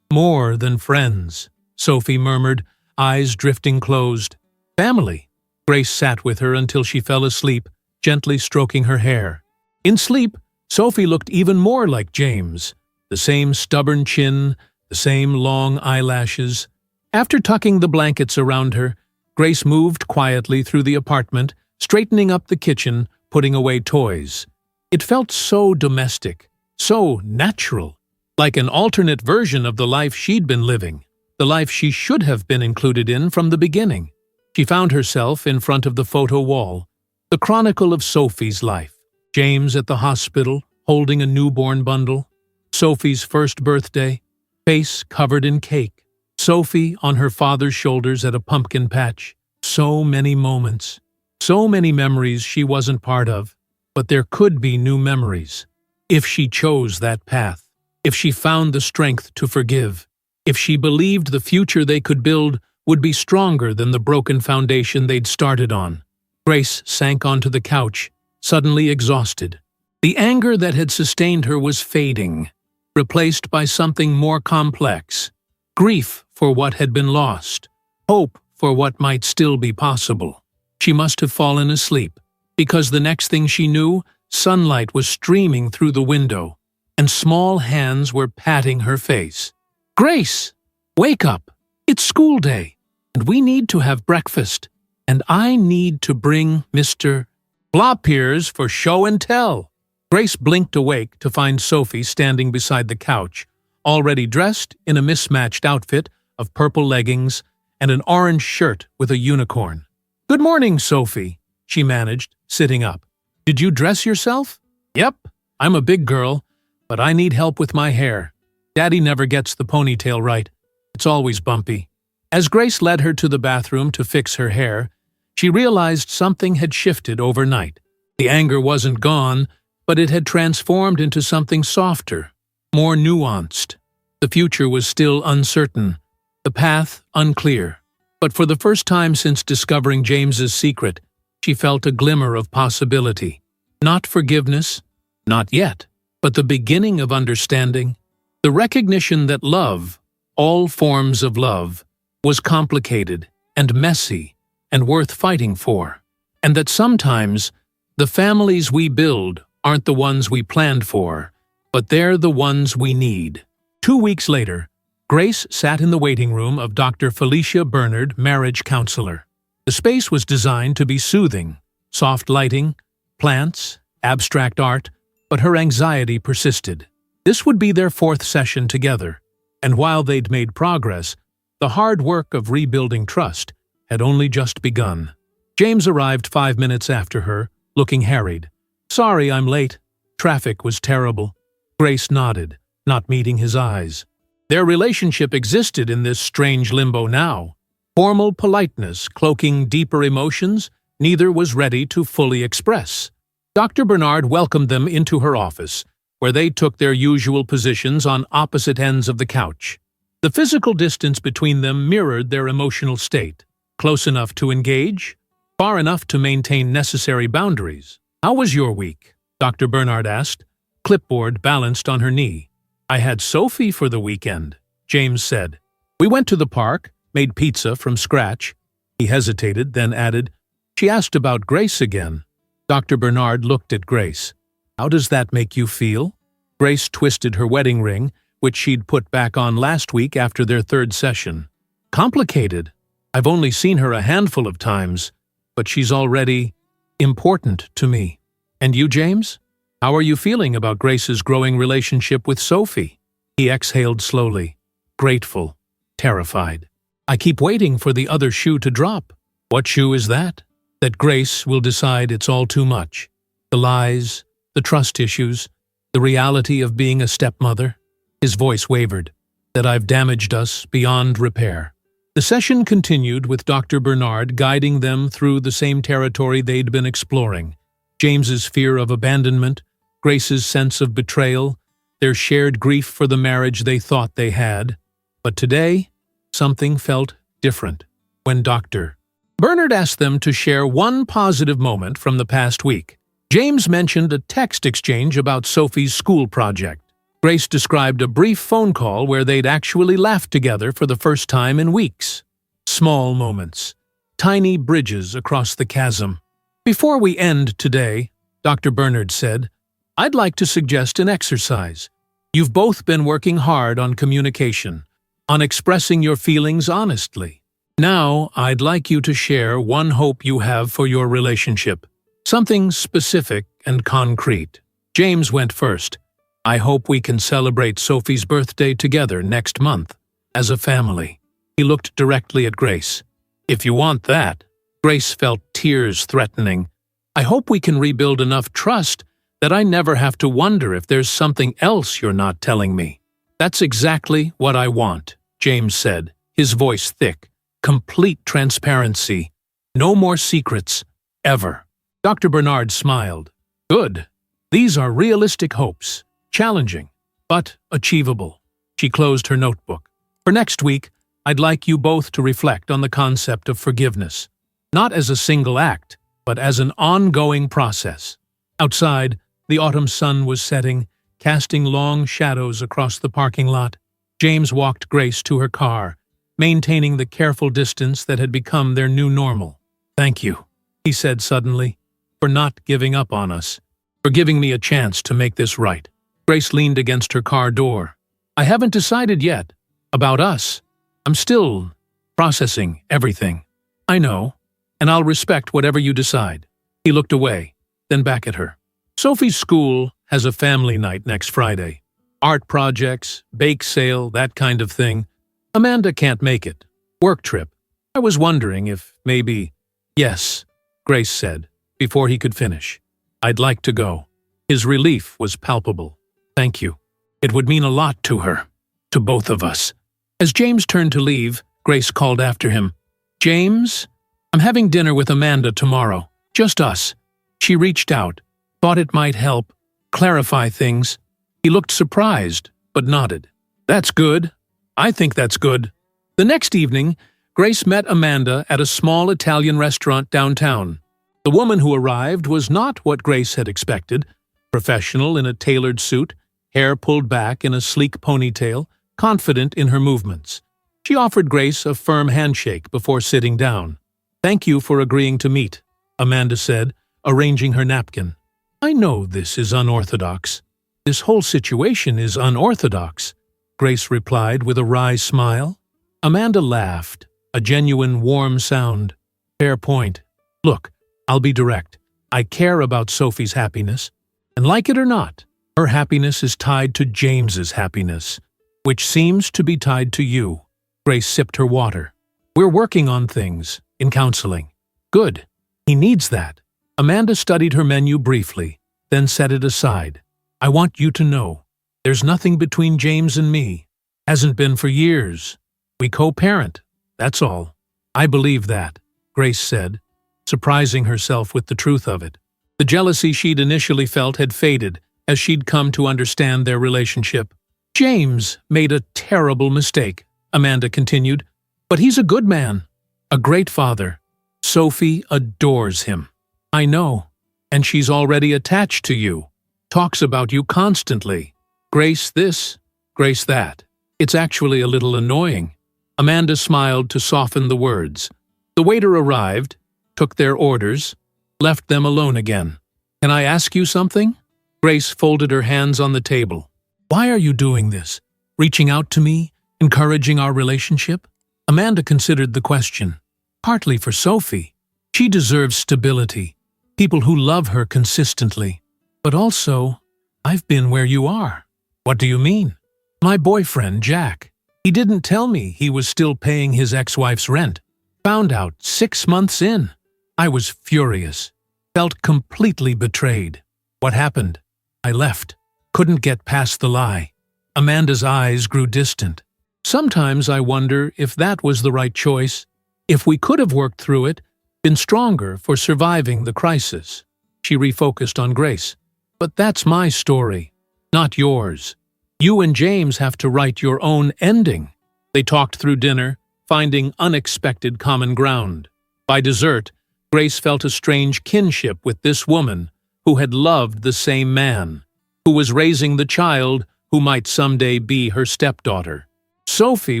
More than friends, Sophie murmured, eyes drifting closed. Family. Grace sat with her until she fell asleep, gently stroking her hair. In sleep, Sophie looked even more like James. The same stubborn chin, the same long eyelashes. After tucking the blankets around her, Grace moved quietly through the apartment, straightening up the kitchen, putting away toys. It felt so domestic, so natural, like an alternate version of the life she'd been living. the life she should have been included in from the beginning. She found herself in front of the photo wall, the chronicle of Sophie's life. James at the hospital, holding a newborn bundle. Sophie's first birthday, face covered in cake. Sophie on her father's shoulders at a pumpkin patch. So many moments. So many memories she wasn't part of. But there could be new memories. If she chose that path. If she found the strength to forgive. If she believed the future they could build would be stronger than the broken foundation they'd started on. Grace sank onto the couch, suddenly exhausted. The anger that had sustained her was fading, replaced by something more complex. Grief for what had been lost. Hope for what might still be possible. She must have fallen asleep, because the next thing she knew, sunlight was streaming through the window, and small hands were patting her face. "Grace! Wake up! It's school day, and we need to have breakfast, and I need to bring Mr. Bloppiers for show and tell." Grace blinked awake to find Sophie standing beside the couch, already dressed in a mismatched outfit of purple leggings and an orange shirt with a unicorn. "Good morning, Sophie," she managed, sitting up. "Did you dress yourself?" "Yep, I'm a big girl, but I need help with my hair. Daddy never gets the ponytail right. It's always bumpy." As Grace led her to the bathroom to fix her hair, she realized something had shifted overnight. The anger wasn't gone, but it had transformed into something softer, more nuanced. The future was still uncertain, the path unclear. But for the first time since discovering James's secret, she felt a glimmer of possibility. Not forgiveness, not yet, but the beginning of understanding. The recognition that love, all forms of love, was complicated and messy and worth fighting for. And that sometimes the families we build aren't the ones we planned for, but they're the ones we need. 2 weeks later, Grace sat in the waiting room of Dr. Felicia Bernard, marriage counselor. The space was designed to be soothing, soft lighting, plants, abstract art, but her anxiety persisted. This would be their 4th session together, and while they'd made progress, the hard work of rebuilding trust had only just begun. James arrived 5 minutes after her, looking harried. "Sorry I'm late. Traffic was terrible." Grace nodded, not meeting his eyes. Their relationship existed in this strange limbo now. Formal politeness cloaking deeper emotions, neither was ready to fully express. Dr. Bernard welcomed them into her office, where they took their usual positions on opposite ends of the couch. The physical distance between them mirrored their emotional state, close enough to engage, far enough to maintain necessary boundaries. "How was your week?" Dr. Bernard asked, clipboard balanced on her knee. "I had Sophie for the weekend," James said. "We went to the park, made pizza from scratch." He hesitated, then added, "She asked about Grace again." Dr. Bernard looked at Grace. "How does that make you feel?" Grace twisted her wedding ring, which she'd put back on last week after their 3rd session. "Complicated. I've only seen her a handful of times, but she's already important to me. And you, James? How are you feeling about Grace's growing relationship with Sophie?" He exhaled slowly, grateful, terrified. "I keep waiting for the other shoe to drop." "What shoe is that?" "That Grace will decide it's all too much. The lies, the trust issues, the reality of being a stepmother." His voice wavered. "That I've damaged us beyond repair." The session continued with Dr. Bernard guiding them through the same territory they'd been exploring. James's fear of abandonment, Grace's sense of betrayal, their shared grief for the marriage they thought they had. But today, something felt different. When Dr. Bernard asked them to share one positive moment from the past week. James mentioned a text exchange about Sophie's school project. Grace described a brief phone call where they'd actually laughed together for the first time in weeks. Small moments, tiny bridges across the chasm. "Before we end today," Dr. Bernard said, "I'd like to suggest an exercise. You've both been working hard on communication, on expressing your feelings honestly. Now, I'd like you to share one hope you have for your relationship, something specific and concrete." James went first. "I hope we can celebrate Sophie's birthday together next month, as a family." He looked directly at Grace. "If you want that." Grace felt tears threatening. "I hope we can rebuild enough trust that I never have to wonder if there's something else you're not telling me." "That's exactly what I want," James said, his voice thick. "Complete transparency. No more secrets. Ever." Dr. Bernard smiled. "Good. These are realistic hopes. Challenging, but achievable." She closed her notebook. "For next week, I'd like you both to reflect on the concept of forgiveness, not as a single act, but as an ongoing process." Outside, the autumn sun was setting, casting long shadows across the parking lot. James walked Grace to her car, maintaining the careful distance that had become their new normal. "Thank you," he said suddenly, "for not giving up on us, for giving me a chance to make this right." Grace leaned against her car door. "I haven't decided yet. About us. I'm still processing everything." "I know, and I'll respect whatever you decide." He looked away, then back at her. "Sophie's school has a family night next Friday. Art projects, bake sale, that kind of thing. Amanda can't make it. Work trip. I was wondering if maybe—" "Yes," Grace said, before he could finish. "I'd like to go." His relief was palpable. "Thank you. It would mean a lot to her. To both of us." As James turned to leave, Grace called after him. "James, I'm having dinner with Amanda tomorrow. Just us." She reached out, thought it might help, clarify things. He looked surprised, but nodded. "That's good. I think that's good." The next evening, Grace met Amanda at a small Italian restaurant downtown. The woman who arrived was not what Grace had expected. Professional in a tailored suit, hair pulled back in a sleek ponytail, confident in her movements. She offered Grace a firm handshake before sitting down. "Thank you for agreeing to meet," Amanda said, arranging her napkin. "I know this is unorthodox. This whole situation is unorthodox," Grace replied with a wry smile. Amanda laughed, a genuine warm sound. "Fair point. Look, I'll be direct. I care about Sophie's happiness. And like it or not, her happiness is tied to James's happiness, which seems to be tied to you." Grace sipped her water. "We're working on things, in counseling." "Good. He needs that." Amanda studied her menu briefly, then set it aside. "I want you to know, there's nothing between James and me. Hasn't been for years. We co-parent, that's all." "I believe that," Grace said, surprising herself with the truth of it. The jealousy she'd initially felt had faded as she'd come to understand their relationship. "James made a terrible mistake," Amanda continued, "but he's a good man, a great father. Sophie adores him." "I know, and she's already attached to you. Talks about you constantly. Grace this, Grace that. It's actually a little annoying." Amanda smiled to soften the words. The waiter arrived, took their orders, left them alone again. "Can I ask you something?" Grace folded her hands on the table. "Why are you doing this? Reaching out to me? Encouraging our relationship?" Amanda considered the question. "Partly for Sophie. She deserves stability, people who love her consistently. But also, I've been where you are." "What do you mean?" "My boyfriend, Jack. He didn't tell me he was still paying his ex-wife's rent. Found out 6 months in. I was furious. Felt completely betrayed. What happened? I left. Couldn't get past the lie." Amanda's eyes grew distant. "Sometimes I wonder if that was the right choice, if we could have worked through it, been stronger for surviving the crisis." She refocused on Grace. "But that's my story, not yours. You and James have to write your own ending." They talked through dinner, finding unexpected common ground. By dessert, Grace felt a strange kinship with this woman who had loved the same man, who was raising the child who might someday be her stepdaughter. "Sophie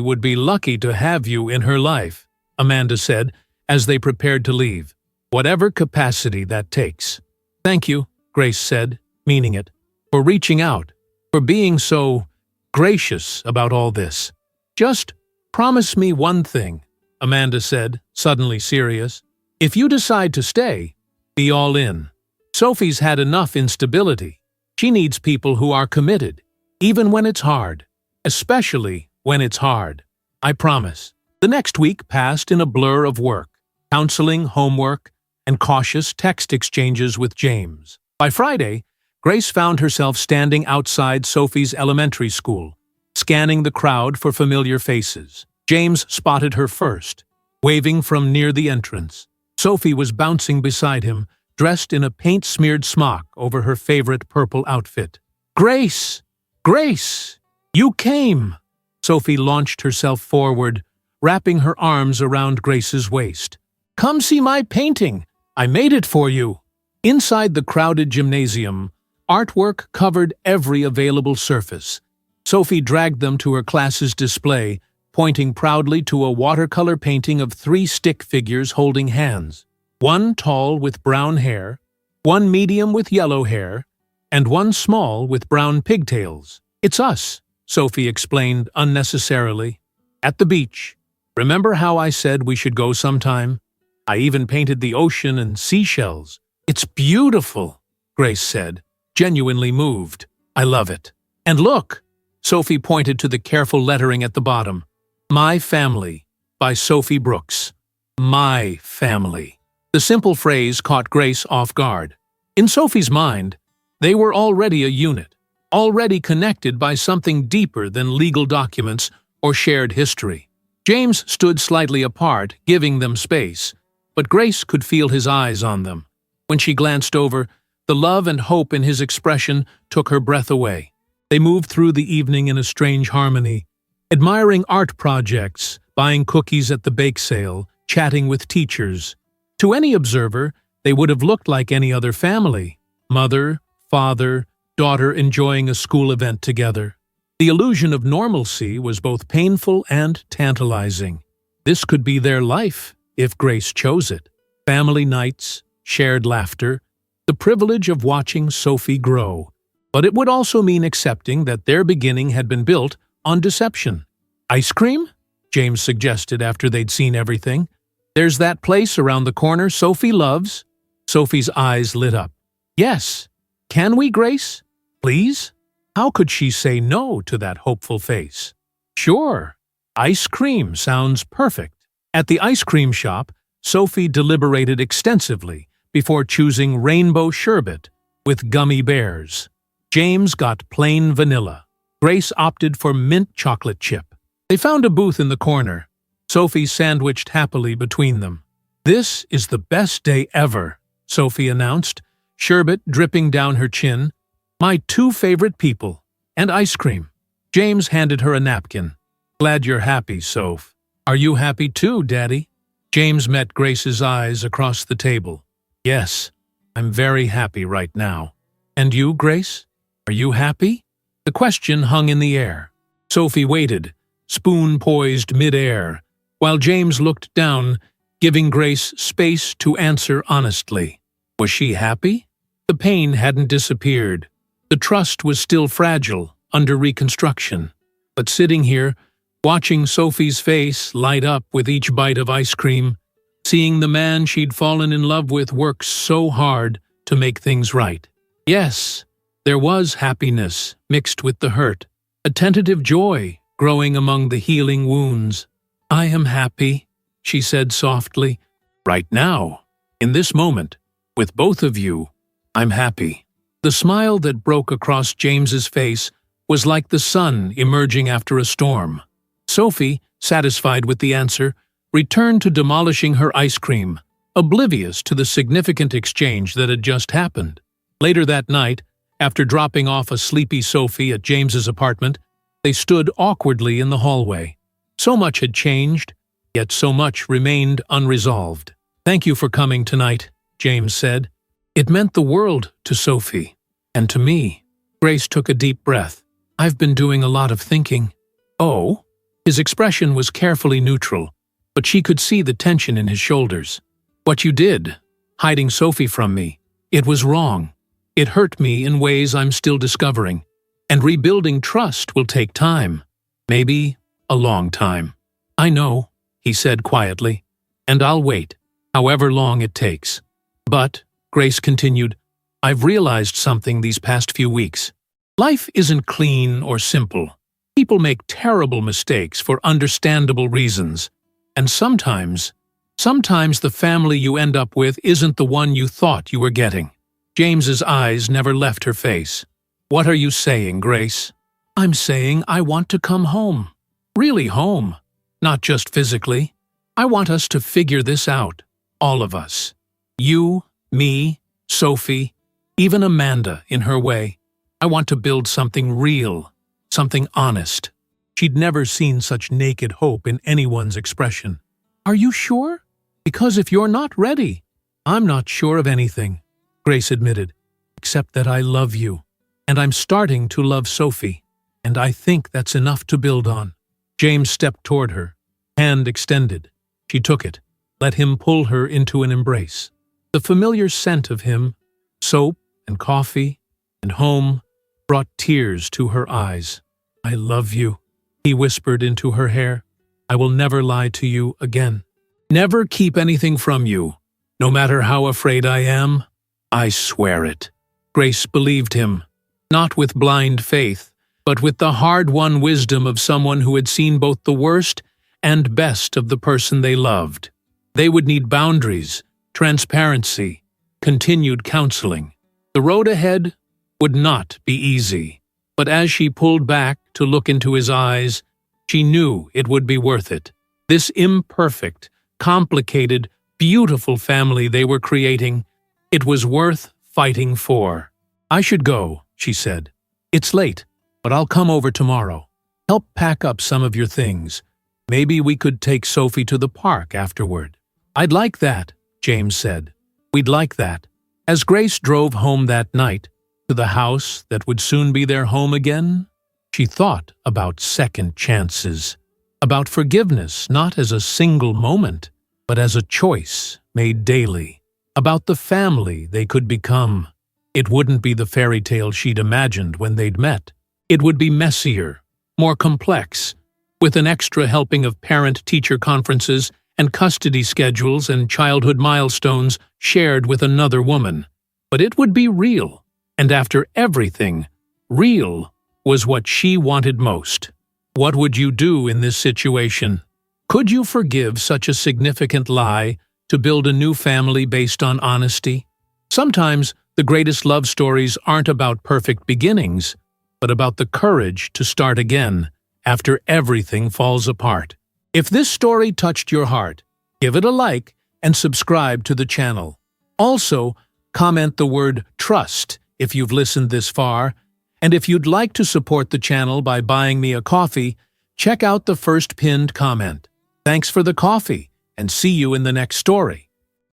would be lucky to have you in her life," Amanda said as they prepared to leave, "whatever capacity that takes." "Thank you," Grace said, meaning it, "for reaching out, for being so gracious about all this." "Just promise me one thing," Amanda said, suddenly serious. "If you decide to stay, be all in. Sophie's had enough instability. She needs people who are committed, even when it's hard, especially when it's hard. I promise." The next week passed in a blur of work, counseling, homework, and cautious text exchanges with James. By Friday, Grace found herself standing outside Sophie's elementary school, scanning the crowd for familiar faces. James spotted her first, waving from near the entrance. Sophie was bouncing beside him, dressed in a paint-smeared smock over her favorite purple outfit. "Grace! Grace! You came!" Sophie launched herself forward, wrapping her arms around Grace's waist. "Come see my painting! I made it for you!" Inside the crowded gymnasium, artwork covered every available surface. Sophie dragged them to her class's display, pointing proudly to a watercolor painting of 3 stick figures holding hands. One tall with brown hair, one medium with yellow hair, and one small with brown pigtails. "It's us," Sophie explained unnecessarily. "At the beach. Remember how I said we should go sometime? I even painted the ocean and seashells." "It's beautiful," Grace said, genuinely moved. "I love it. And look!" Sophie pointed to the careful lettering at the bottom. "My Family," by Sophie Brooks. My family. The simple phrase caught Grace off guard. In Sophie's mind, they were already a unit, already connected by something deeper than legal documents or shared history. James stood slightly apart, giving them space, but Grace could feel his eyes on them. When she glanced over, the love and hope in his expression took her breath away. They moved through the evening in a strange harmony, admiring art projects, buying cookies at the bake sale, chatting with teachers. To any observer, they would have looked like any other family. Mother, father, daughter enjoying a school event together. The illusion of normalcy was both painful and tantalizing. This could be their life, if Grace chose it. Family nights, shared laughter, the privilege of watching Sophie grow. But it would also mean accepting that their beginning had been built on deception. "Ice cream?" James suggested after they'd seen everything. "There's that place around the corner Sophie loves." Sophie's eyes lit up. "Yes. Can we, Grace? Please?" How could she say no to that hopeful face? "Sure. Ice cream sounds perfect." At the ice cream shop, Sophie deliberated extensively before choosing rainbow sherbet with gummy bears. James got plain vanilla. Grace opted for mint chocolate chip. They found a booth in the corner. Sophie sandwiched happily between them. "This is the best day ever," Sophie announced, sherbet dripping down her chin. "My 2 favorite people. And ice cream." James handed her a napkin. "Glad you're happy, Soph. Are you happy too, Daddy?" James met Grace's eyes across the table. "Yes, I'm very happy right now. And you, Grace? Are you happy?" The question hung in the air. Sophie waited, spoon poised mid-air, while James looked down, giving Grace space to answer honestly. Was she happy? The pain hadn't disappeared. The trust was still fragile, under reconstruction. But sitting here, watching Sophie's face light up with each bite of ice cream, seeing the man she'd fallen in love with work so hard to make things right. Yes, there was happiness mixed with the hurt, a tentative joy growing among the healing wounds. "I am happy," she said softly. "Right now, in this moment, with both of you, I'm happy." The smile that broke across James's face was like the sun emerging after a storm. Sophie, satisfied with the answer, returned to demolishing her ice cream, oblivious to the significant exchange that had just happened. Later that night, after dropping off a sleepy Sophie at James's apartment, they stood awkwardly in the hallway. So much had changed, yet so much remained unresolved. "Thank you for coming tonight," James said. It meant the world to Sophie, and to me. Grace took a deep breath. "I've been doing a lot of thinking." "Oh?" His expression was carefully neutral, but she could see the tension in his shoulders. "What you did, hiding Sophie from me, it was wrong. It hurt me in ways I'm still discovering. And rebuilding trust will take time. Maybe a long time." "I know," he said quietly, "and I'll wait, however long it takes." "But," Grace continued, "I've realized something these past few weeks. Life isn't clean or simple. People make terrible mistakes for understandable reasons. And sometimes the family you end up with isn't the one you thought you were getting. James's eyes never left her face. What are you saying, Grace? I'm saying I want to come home. Really home. Not just physically. I want us to figure this out. All of us. You, me, Sophie, even Amanda in her way. I want to build something real, something honest. She'd never seen such naked hope in anyone's expression. Are you sure? Because if you're not ready, I'm not sure of anything, Grace admitted, except that I love you. And I'm starting to love Sophie. And I think that's enough to build on. James stepped toward her, hand extended. She took it, let him pull her into an embrace. The familiar scent of him, soap and coffee and home, brought tears to her eyes. I love you, he whispered into her hair. I will never lie to you again. Never keep anything from you, no matter how afraid I am. I swear it. Grace believed him, not with blind faith, but with the hard-won wisdom of someone who had seen both the worst and best of the person they loved. They would need boundaries, transparency, continued counseling. The road ahead would not be easy, but as she pulled back to look into his eyes, she knew it would be worth it. This imperfect, complicated, beautiful family they were creating, it was worth fighting for. I should go, she said. It's late, but I'll come over tomorrow. Help pack up some of your things. Maybe we could take Sophie to the park afterward. I'd like that, James said. We'd like that. As Grace drove home that night, to the house that would soon be their home again, she thought about second chances, about forgiveness not as a single moment, but as a choice made daily, about the family they could become. It wouldn't be the fairy tale she'd imagined when they'd met. It would be messier, more complex, with an extra helping of parent-teacher conferences and custody schedules and childhood milestones shared with another woman. But it would be real, and after everything, real was what she wanted most. What would you do in this situation? Could you forgive such a significant lie to build a new family based on honesty? Sometimes the greatest love stories aren't about perfect beginnings, but about the courage to start again after everything falls apart. If this story touched your heart, give it a like and subscribe to the channel. Also, comment the word trust if you've listened this far, and if you'd like to support the channel by buying me a coffee, check out the first pinned comment. Thanks for the coffee, and see you in the next story.